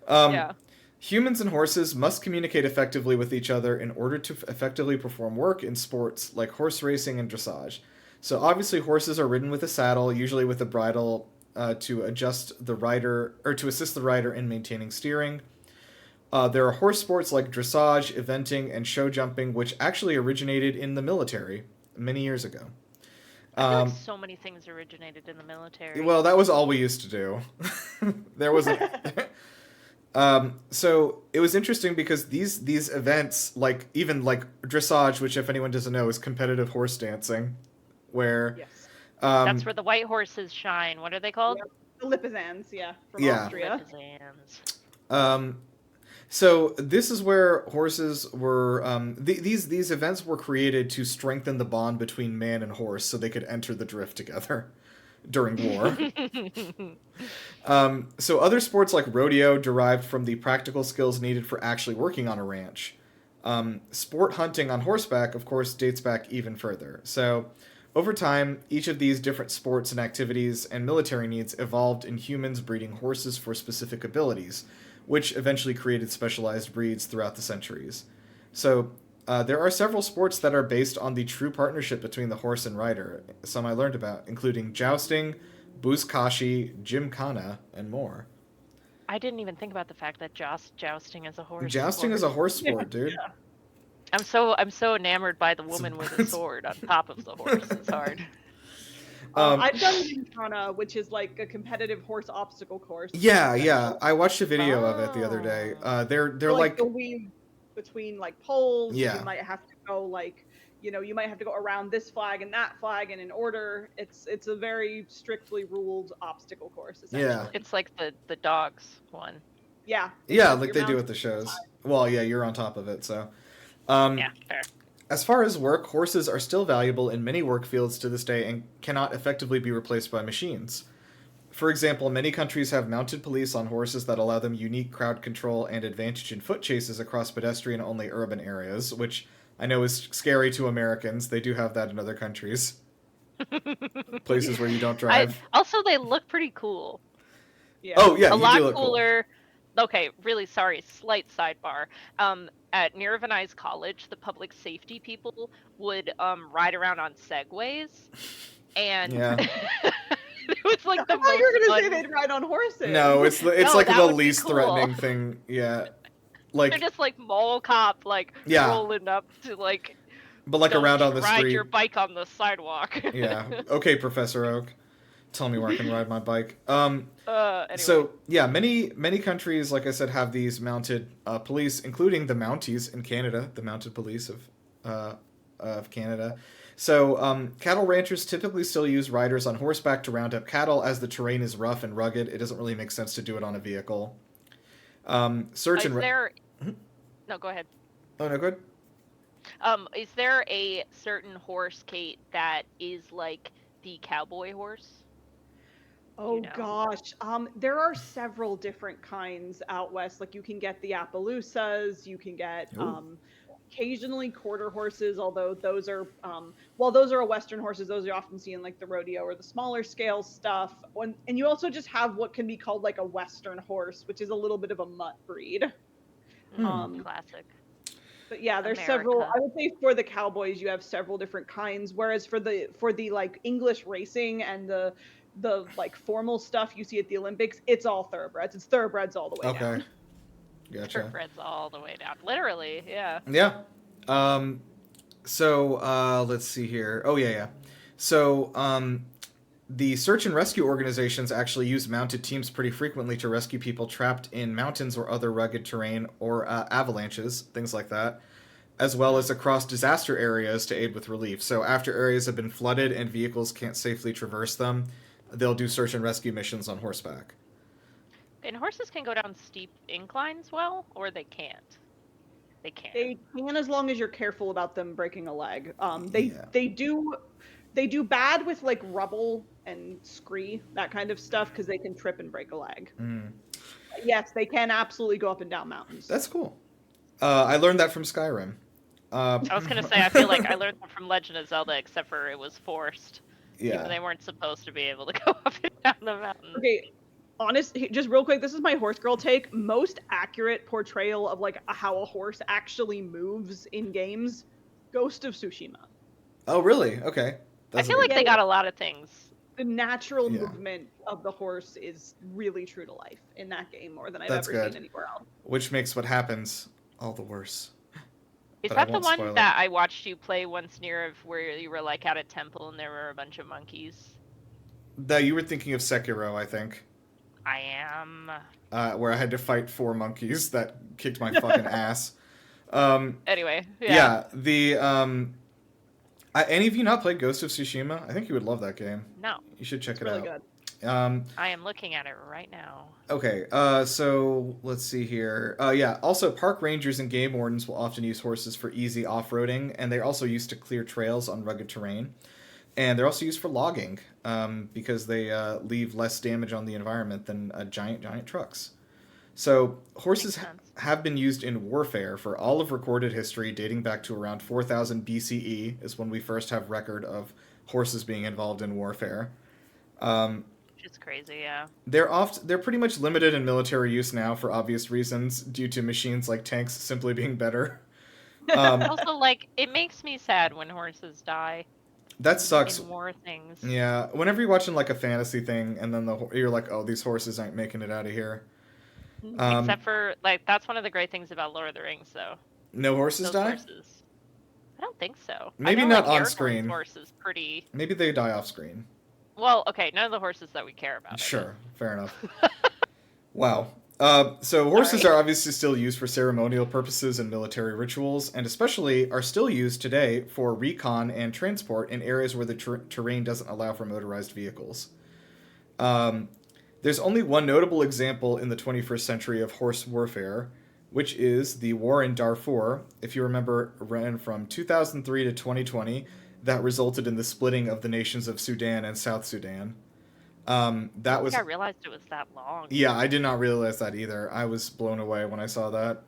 Yeah. Humans and horses must communicate effectively with each other in order to effectively perform work in sports like horse racing and dressage. So obviously horses are ridden with a saddle, usually with a bridle, to adjust the rider or to assist the rider in maintaining steering. There are horse sports like dressage, eventing, and show jumping, which actually originated in the military many years ago. I feel like so many things originated in the military. Well, that was all we used to do. There wasn't. So it was interesting because these events, like even like dressage, which if anyone doesn't know is competitive horse dancing, where Yes. That's where the white horses shine. What are they called? Yep. The Lipizans, yeah, from Yeah. Austria. Lipizans. So this is where horses were. These events were created to strengthen the bond between man and horse, so they could enter the drift together during war. So other sports like rodeo derived from the practical skills needed for actually working on a ranch. Sport hunting on horseback, of course, dates back even further. So over time, each of these different sports and activities and military needs evolved in humans breeding horses for specific abilities, which eventually created specialized breeds throughout the centuries. So there are several sports that are based on the true partnership between the horse and rider, some I learned about, including jousting, buzkashi, gymkhana, and more. I didn't even think about the fact that jousting is a horse. Jousting is a horse sport, dude. Yeah. I'm so enamored by the woman with a sword on top of the horse. It's hard. I've done Gymkhana, which is like a competitive horse obstacle course. Yeah. I watched a video of it the other day. They're like the weave between like poles. Yeah. You might have to go like, you might have to go around this flag and that flag and in order. It's a very strictly ruled obstacle course. Essentially. Yeah. It's like the dogs one. Yeah. like they You're do at the shows. Well, yeah, you're on top of it, so. Yeah, fair. As far as work, horses are still valuable in many work fields to this day and cannot effectively be replaced by machines. For example, many countries have mounted police on horses that allow them unique crowd control and advantage in foot chases across pedestrian-only urban areas, which I know is scary to Americans. They do have that in other countries. Places where you don't drive. Also, they look pretty cool. Yeah. Oh, yeah, A you lot do look cool. cooler. Okay, really sorry. Slight sidebar. At Nirav and I's college, the public safety people would ride around on segways, and Yeah. it was like the I thought you were most gonna say fun- they'd ride on horses. No, it's No, like that the would be least cool. threatening thing. Yeah. They're Like, just like mall cop, like Yeah. rolling up to like. but like don't around on the ride street. your bike on the sidewalk. Yeah. Okay, Professor Oak. Tell me where I can ride my bike. Anyway. So yeah, many countries, like I said, have these mounted police, including the Mounties in Canada, the mounted police of Canada. So cattle ranchers typically still use riders on horseback to round up cattle, as the terrain is rough and rugged. It doesn't really make sense to do it on a vehicle. Search and No, go ahead. oh no, good. Is there a certain horse, Kate, that is like the cowboy horse? Oh know. gosh. There are several different kinds out west. Like you can get the Appaloosas, you can get Ooh. occasionally quarter horses, although those are while those are Western horses, those are often seen in like the rodeo or the smaller scale stuff. And you also just have what can be called like a Western horse, which is a little bit of a mutt breed. Classic. But yeah, there's America. several. I would say for the cowboys, you have several different kinds. Whereas for the like English racing and the like formal stuff you see at the Olympics, it's all thoroughbreds. It's thoroughbreds all the way down. Okay. Gotcha. Thoroughbreds all the way down. Literally, yeah. Yeah. So let's see here. Oh yeah. So the search and rescue organizations actually use mounted teams pretty frequently to rescue people trapped in mountains or other rugged terrain or avalanches, things like that, as well as across disaster areas to aid with relief. So after areas have been flooded and vehicles can't safely traverse them, they'll do search and rescue missions on horseback. And horses can go down steep inclines well, or they can't. They can. They can, as long as you're careful about them breaking a leg. Yeah. They do bad with like rubble and scree, that kind of stuff, because they can trip and break a leg. Yes, they can absolutely go up and down mountains. That's cool. I learned that from Skyrim. I was gonna say, I feel like I learned that from Legend of Zelda, except for it was forced. Yeah. They weren't supposed to be able to go up and down the mountain. Okay, just real quick, this is my horse girl take. Most accurate portrayal of like how a horse actually moves in games, Ghost of Tsushima. Oh, really? Okay. I feel like they got a lot of things. The natural movement of the horse is really true to life in that game, more than I've ever seen anywhere else. Which makes what happens all the worse. Is But that I the won't spoil one it. that I watched you play once, Nirav, where you were like at a temple and there were a bunch of monkeys? That you were thinking of Sekiro, I think. I am. Where I had to fight 4 monkeys that kicked my fucking ass. Anyway, Yeah, any of you not played Ghost of Tsushima? I think you would love that game. No. You should check It's it really out. good. I am looking at it right now. Okay, so let's see here. Yeah, also park rangers and game wardens will often use horses for easy off-roading, and they're also used to clear trails on rugged terrain. And they're also used for logging, because they leave less damage on the environment than giant trucks. So horses have been used in warfare for all of recorded history, dating back to around 4000 BCE is when we first have record of horses being involved in warfare. Which is crazy, yeah. They're pretty much limited in military use now for obvious reasons, due to machines like tanks simply being better. Also, like, it makes me sad when horses die. That sucks. In war things. Yeah, whenever you're watching like a fantasy thing, and then you're like, oh, these horses aren't making it out of here. Except for, like, that's one of the great things about Lord of the Rings, though. No horses Those die? Horses. I don't think so. Maybe I know, not like, on Aragorn's screen. Horse is pretty... Maybe they die off screen. Well, okay, none of the horses that we care about. Sure, fair enough. Wow. So horses are obviously still used for ceremonial purposes and military rituals, and especially are still used today for recon and transport in areas where the terrain doesn't allow for motorized vehicles. There's only one notable example in the 21st century of horse warfare, which is the war in Darfur. If you remember, ran from 2003 to 2020. That resulted in the splitting of the nations of Sudan and South Sudan. I realized it was that long. Yeah, I did not realize that either. I was blown away when I saw that.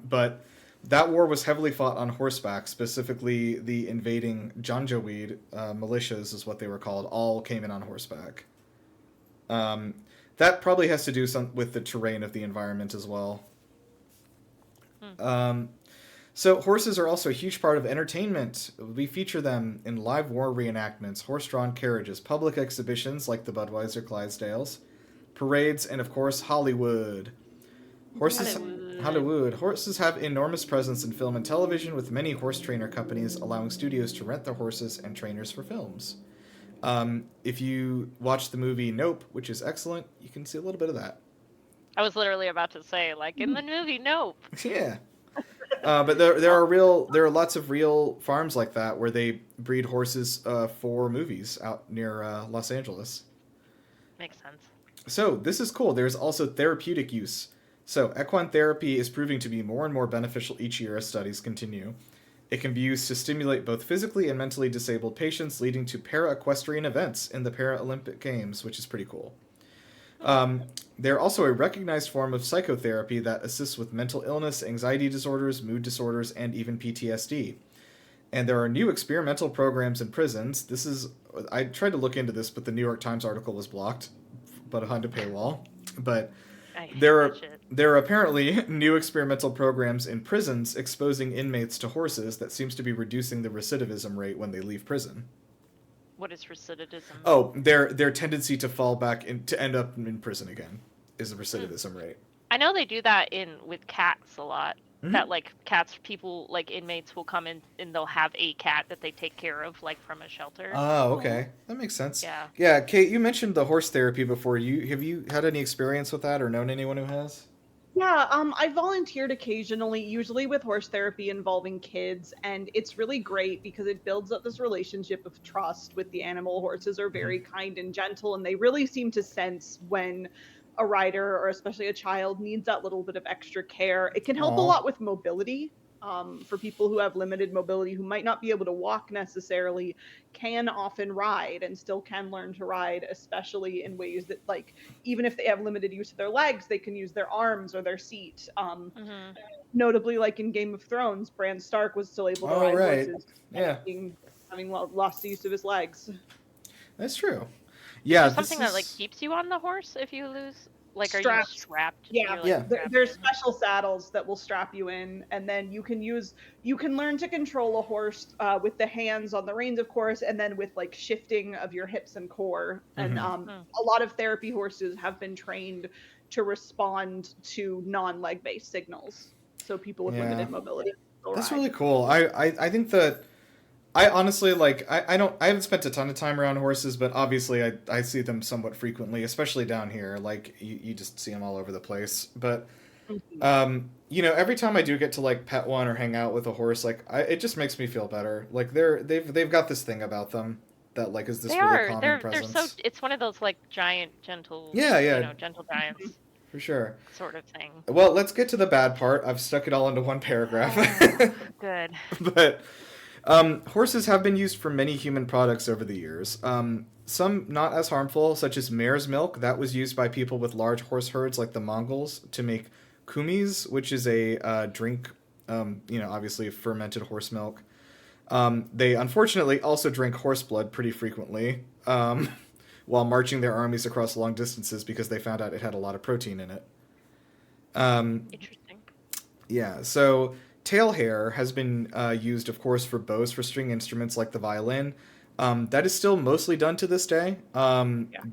But that war was heavily fought on horseback. Specifically, the invading Janjaweed militias is what they were called. All came in on horseback. That probably has to do with the terrain of the environment as well. So horses are also a huge part of entertainment. We feature them in live war reenactments, horse-drawn carriages, public exhibitions like the Budweiser Clydesdales, parades, and of course Hollywood. Hollywood. Horses have enormous presence in film and television, with many horse trainer companies allowing studios to rent their horses and trainers for films. If you watch the movie Nope, which is excellent, you can see a little bit of that. I was literally about to say, like, in the movie Nope. Yeah. But there are lots of real farms like that where they breed horses for movies out near Los Angeles. Makes sense. So this is cool. There's also therapeutic use. So equine therapy is proving to be more and more beneficial each year as studies continue. It can be used to stimulate both physically and mentally disabled patients, leading to para-equestrian events in the Paralympic Games, which is pretty cool. They're also a recognized form of psychotherapy that assists with mental illness, anxiety disorders, mood disorders, and even PTSD. And there are new experimental programs in prisons. I tried to look into this, but the New York Times article was blocked, but behind a paywall. But there are apparently new experimental programs in prisons exposing inmates to horses that seems to be reducing the recidivism rate when they leave prison. What is recidivism? Oh, their tendency to fall back to end up in prison again is the recidivism rate. I know they do that with cats a lot. Mm-hmm. That, like, cats, people, like, inmates will come in and they'll have a cat that they take care of, like, from a shelter. Oh, okay. That makes sense. Yeah. Yeah, Kate, you mentioned the horse therapy before. Have you had any experience with that or known anyone who has? Yeah, I volunteered occasionally, usually with horse therapy involving kids, and it's really great because it builds up this relationship of trust with the animal. Horses are very kind and gentle, and they really seem to sense when a rider or especially a child needs that little bit of extra care. It can help a Aw. lot with mobility. For people who have limited mobility, who might not be able to walk necessarily, can often ride and still can learn to ride, especially in ways that, like, even if they have limited use of their legs, they can use their arms or their seat. Hmm. Notably, like in Game of Thrones, Bran Stark was still able to Oh, ride right. horses, Yeah, having lost the use of his legs. that's true. Is Yeah, there this something that like is. keeps you on the horse if you lose? Like, are you Straps. strapped? Yeah, You're like Yeah. strapped there's in? special saddles that will strap you in, and then you can learn to control a horse with the hands on the reins, of course, and then with like shifting of your hips and core. And Mhm. Hmm. a lot of therapy horses have been trained to respond to non-leg based signals, so people with Yeah, limited mobility will that's ride. really cool. I think that I honestly like I haven't spent a ton of time around horses, but obviously I see them somewhat frequently, especially down here. Like you just see them all over the place. But Mhm. every time I do get to like pet one or hang out with a horse, like it just makes me feel better. Like they've got this thing about them that like is this They really are. calming They're so. presence. It's one of those like giant, gentle, Yeah, yeah, gentle giants for sure. sort of thing. Well, let's get to the bad part. I've stuck it all into one paragraph. Good. But horses have been used for many human products over the years. Some not as harmful, such as mare's milk, that was used by people with large horse herds like the Mongols to make kumis, which is a drink, obviously fermented horse milk. They unfortunately also drink horse blood pretty frequently while marching their armies across long distances because they found out it had a lot of protein in it. Interesting. Yeah, so tail hair has been used, of course, for bows for string instruments like the violin. That is still mostly done to this day. Yeah, I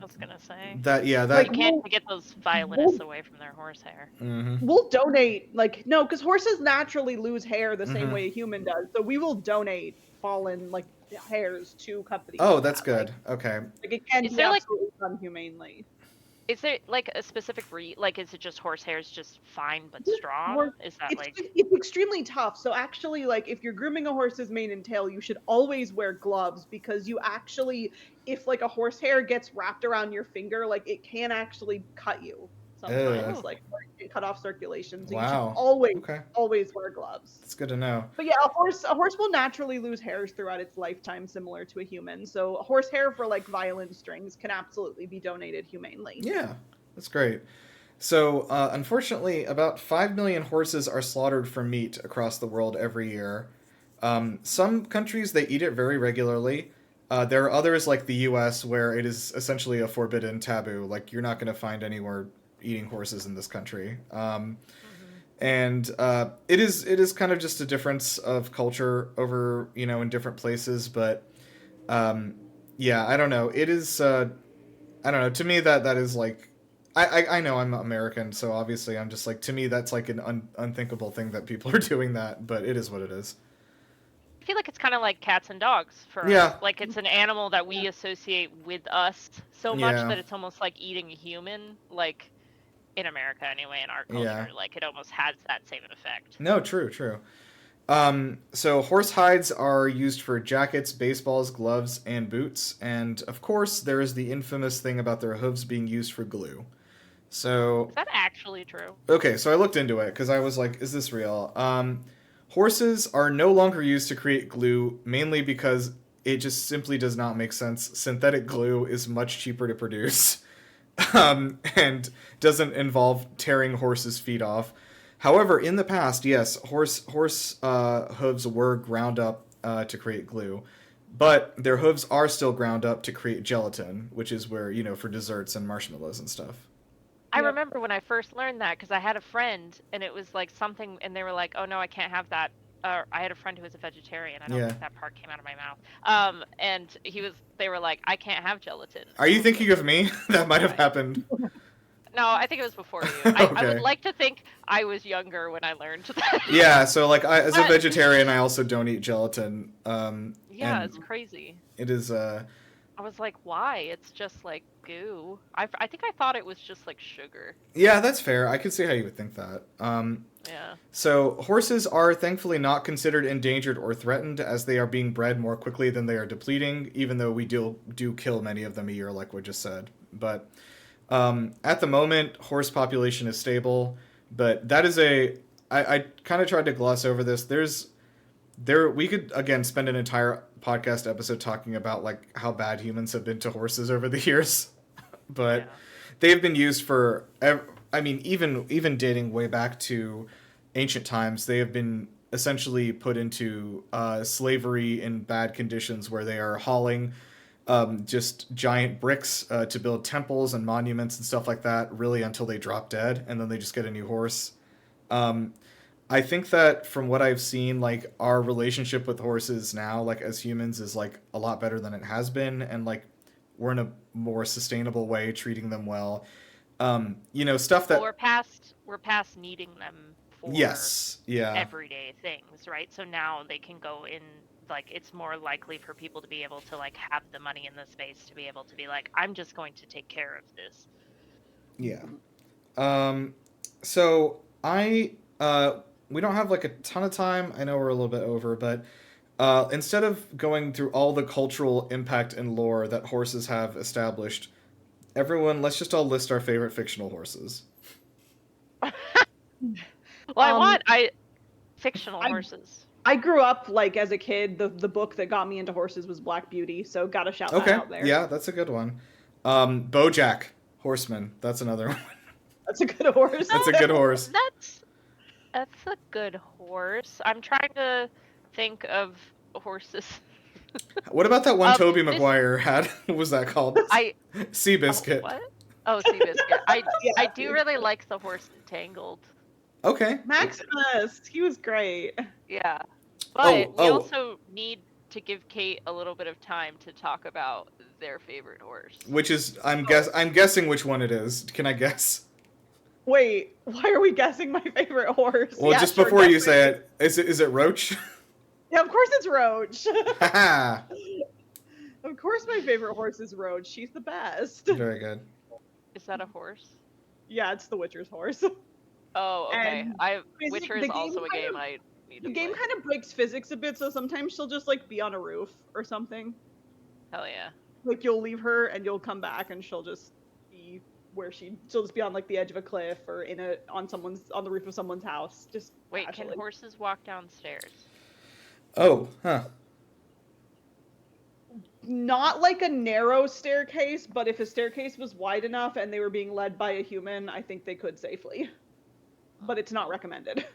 was gonna say. Like You That. can't get those violinists away from their horsehair. Mm-hmm, we'll donate, like, no, because horses naturally lose hair the same mm-hmm. way a human does, so we will donate fallen like hairs to companies Oh, like that's that. good. Okay. Like it can Is be there like absolutely done humanely. is there like a specific breed? Like, is it just horsehair's just fine but strong? Horse- Is that It's like it's extremely tough. So actually, like if you're grooming a horse's mane and tail, you should always wear gloves because you actually, if like a horsehair gets wrapped around your finger, like it can actually cut you sometimes, oh, like or it can cut off circulation. So you should Wow. always Okay. always wear gloves. That's good to know. But yeah, a horse will naturally lose hairs throughout its lifetime, similar to a human. So horsehair for like violin strings can absolutely be donated humanely. Yeah, that's great. So, unfortunately, about 5 million horses are slaughtered for meat across the world every year. Some countries, they eat it very regularly. There are others, like the US, where it is essentially a forbidden taboo. Like, you're not going to find anywhere eating horses in this country. And it is kind of just a difference of culture over, in different places. But, yeah, I don't know. It is, I don't know. To me, that is like, I know I'm American, so obviously I'm just like, to me, that's like an unthinkable thing that people are doing that, but it is what it is. I feel like it's kind of like cats and dogs for Yeah. us. Like it's an animal that we associate with us so much Yeah. that it's almost like eating a human. Like in America, anyway, in our culture, Yeah. like it almost has that same effect. No, true. So horse hides are used for jackets, baseballs, gloves, and boots, and of course there is the infamous thing about their hooves being used for glue. So, Is that actually true? okay, so I looked into it because I was like, is this real? Horses are no longer used to create glue, mainly because it just simply does not make sense. Synthetic glue is much cheaper to produce, and doesn't involve tearing horses' feet off. However, in the past, yes, horse hooves were ground up to create glue, but their hooves are still ground up to create gelatin, which is where, for desserts and marshmallows and stuff. I Yep. remember when I first learned that because I had a friend and it was like something, and they were like, "Oh no, I can't have that." I had a friend who was a vegetarian. I don't Yeah. think that part came out of my mouth. And they were like, "I can't have gelatin." Are you thinking of me? That might have happened. No, I think it was before you. I Okay. would like to think I was younger when I learned that. Yeah, so like as a But- vegetarian, I also don't eat gelatin. Yeah, and it's crazy. it is I was like, why? It's just like goo. I think I thought it was just like sugar. Yeah, that's fair. I could see how you would think that. Yeah. So horses are thankfully not considered endangered or threatened, as they are being bred more quickly than they are depleting, even though we do kill many of them a year, like we just said. But at the moment, horse population is stable. But that is I kind of tried to gloss over this. We could again spend an entire podcast episode talking about like how bad humans have been to horses over the years, but Yeah. they've been used for. I mean, even dating way back to ancient times, they have been essentially put into slavery in bad conditions, where they are hauling just giant bricks to build temples and monuments and stuff like that, really until they drop dead, and then they just get a new horse. I think that from what I've seen, like our relationship with horses now, like as humans, is like a lot better than it has been, and like we're in a more sustainable way, treating them well. Stuff that Well, we're past needing them for yes, yeah, everyday things, right? So now they can go in, like it's more likely for people to be able to like have the money in the space to be able to be like, I'm just going to take care of this. yeah. So we don't have like a ton of time. I know we're a little bit over, but instead of going through all the cultural impact and lore that horses have established, everyone, let's just all list our favorite fictional horses. Well, fictional horses. I grew up like as a kid. The book that got me into horses was Black Beauty, so gotta shout that Okay, out there. yeah, that's a good one. BoJack Horseman, that's another one. That's a good horse. That's a good horse. That's a good horse. I'm trying to think of horses. What about that one Toby this- Maguire had? What was that called? Seabiscuit. What? Oh, Seabiscuit. I do really like the horse in Tangled. Okay. Maximus, he was great. Yeah. But we oh. also need to give Kate a little bit of time to talk about their favorite horse. Which is, I'm guessing which one it is. Can I guess? Wait, why are we guessing my favorite horse? Well, Yeah, just sure, before you guess say it, is it Roach? Yeah, of course it's Roach. Haha. Of course my favorite horse is Roach. She's the best. Very good. Is that a horse? Yeah, it's the Witcher's horse. Oh, okay. And Witcher the is also a game game kind of- I need to The game play. kind of breaks physics a bit, so sometimes she'll just like be on a roof or something. Hell yeah. Like you'll leave her and you'll come back and she'll just be where she'll just be on like the edge of a cliff or on the roof of someone's house. Just Wait, casually. can horses walk downstairs? Oh, huh. Not like a narrow staircase, but if a staircase was wide enough and they were being led by a human, I think they could safely. But it's not recommended.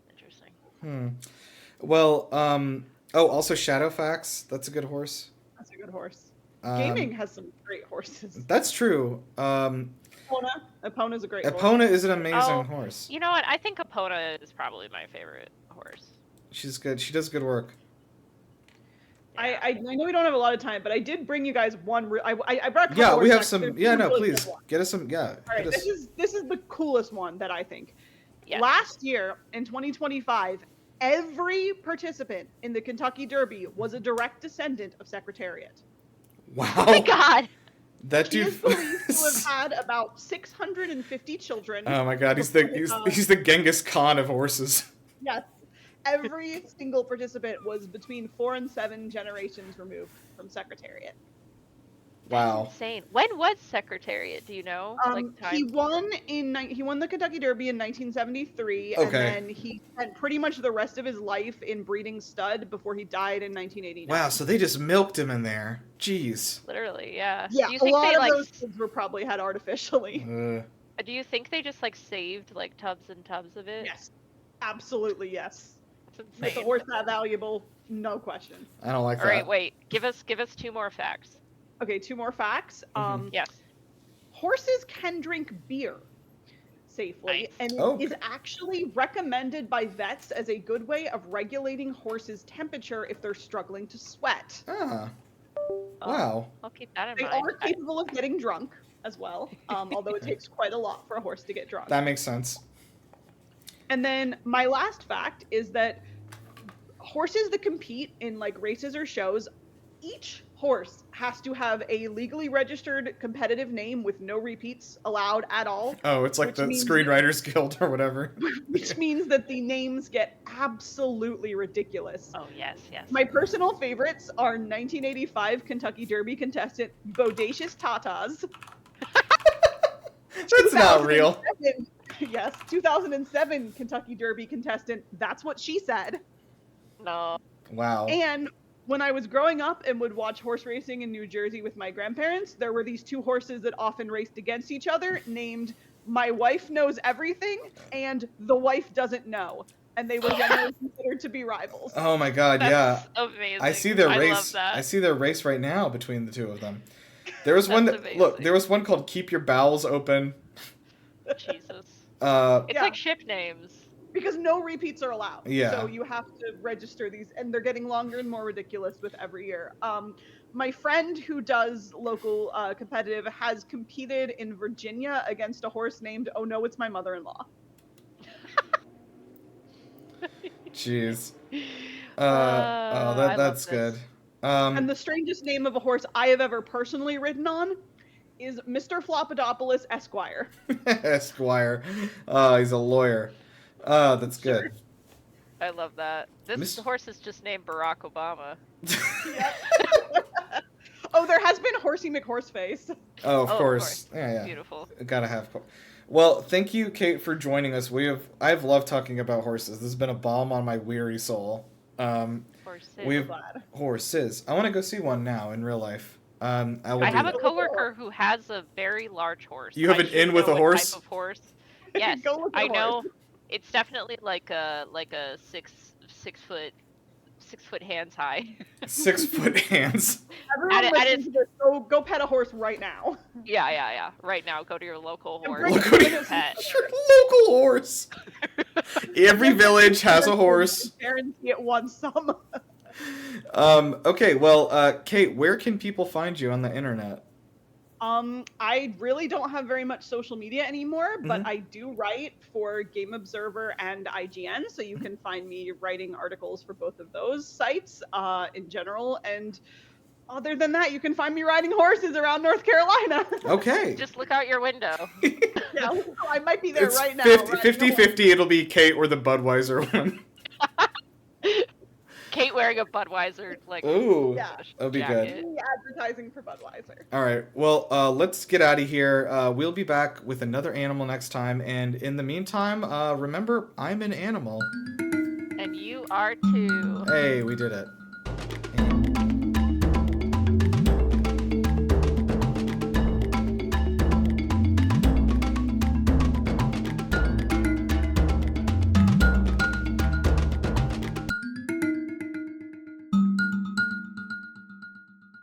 Interesting. Well, also Shadowfax. That's a good horse. That's a good horse. Gaming has some great horses. That's true. Epona's a great horse. Epona is an amazing Oh, horse. You know what? I think Epona is probably my favorite horse. She's good. She does good work. Yeah. I know we don't have a lot of time, but I did bring you guys one. I brought a couple Yeah, more we have facts. some. There's Yeah, two no, really please good ones. get us some. Yeah. All right, hit us. this is the coolest one that I think. Yes. Last year in 2025, every participant in the Kentucky Derby was a direct descendant of Secretariat. Wow. Oh my god! That He dude. is believed to have had about 650 children. Oh my god, he's the Genghis Khan of horses. Yes. Every single participant was between 4 and 7 generations removed from Secretariat. Wow. Insane. When was Secretariat? Do you know? Time? He won the Kentucky Derby in 1973, Okay. and then he spent pretty much the rest of his life in breeding stud before he died in 1989. Wow, so they just milked him in there. Jeez. Literally, yeah. Yeah, Do you a think lot they of like? those kids were probably had artificially. Do you think they just like saved like tubs and tubs of it? Yes, absolutely yes. It's Is the insane. horse that valuable? No question. I don't like All that. right, wait. Give us 2 more facts. Okay, 2 more facts. Yes. Horses can drink beer safely, Nice. and Oh. it is actually recommended by vets as a good way of regulating horses' temperature if they're struggling to sweat. Ah. Oh, Wow. I'll keep that in They mind. are capable of getting drunk as well, although it takes quite a lot for a horse to get drunk. That makes sense. And then my last fact is that horses that compete in like races or shows, each horse has to have a legally registered competitive name with no repeats allowed at all. Oh, it's like Which the means- Screenwriters Guild or whatever. Which means that the names get absolutely ridiculous. Oh yes, yes. My personal favorites are 1985 Kentucky Derby contestant Bodacious Tatas. That's not real. 2007 Yes, 2007 Kentucky Derby contestant That's What She Said. No. Wow. And when I was growing up and would watch horse racing in New Jersey with my grandparents, there were these two horses that often raced against each other named My Wife Knows Everything and The Wife Doesn't Know. And they were generally considered to be rivals. Oh my God, That's yeah. amazing. I see their I race. love that. I see their race right now between the two of them. There was one That's that look. amazing. There was one called "Keep Your Bowels Open." Jesus. It's Yeah. like ship names. Because no repeats are allowed. Yeah. So you have to register these, and they're getting longer and more ridiculous with every year. My friend who does local competitive has competed in Virginia against a horse named Oh No, It's My Mother-in-Law. Jeez. I love That's this. good. And the strangest name of a horse I have ever personally ridden on is Mr. Flopadopoulos Esquire. Esquire. He's a lawyer. That's good. I love that. This Miss- horse is just named Barack Obama. Oh, there has been Horsey McHorseface. Oh, of Oh, of course. course. Yeah. Beautiful. Gotta have. Well, thank you, Kate, for joining us. I've loved talking about horses. This has been a balm on my weary soul. Horses. We've Glad. horses. I want to go see one now in real life. I will I do have a that. coworker who has a very large horse. You have I an should in with know a what horse? Type of horse. Yes, Go with the I know. horse. It's definitely like a 6 foot hands high. 6 foot hands. Everyone at listening its- to this, go pet a horse right now. Yeah. Right now, go to your local horse. bring Look it what to he- the pet. Your local horse. Every village has a horse. Guarantee it wants some. Okay, well, Kate, where can people find you on the internet? I really don't have very much social media anymore, but Mhm. I do write for Game Observer and IGN, so you can find me writing articles for both of those sites in general. And other than that, you can find me riding horses around North Carolina. Okay. Just look out your window. Yeah, I might be there It's right now. 50-50. It'll be Kate or the Budweiser one. Kate wearing a Budweiser like Ooh, Yeah. that'd be jacket. good. Advertising for Budweiser. All right. Well, let's get out of here. We'll be back with another animal next time. And in the meantime, remember, I'm an animal. And you are too. Hey, we did it.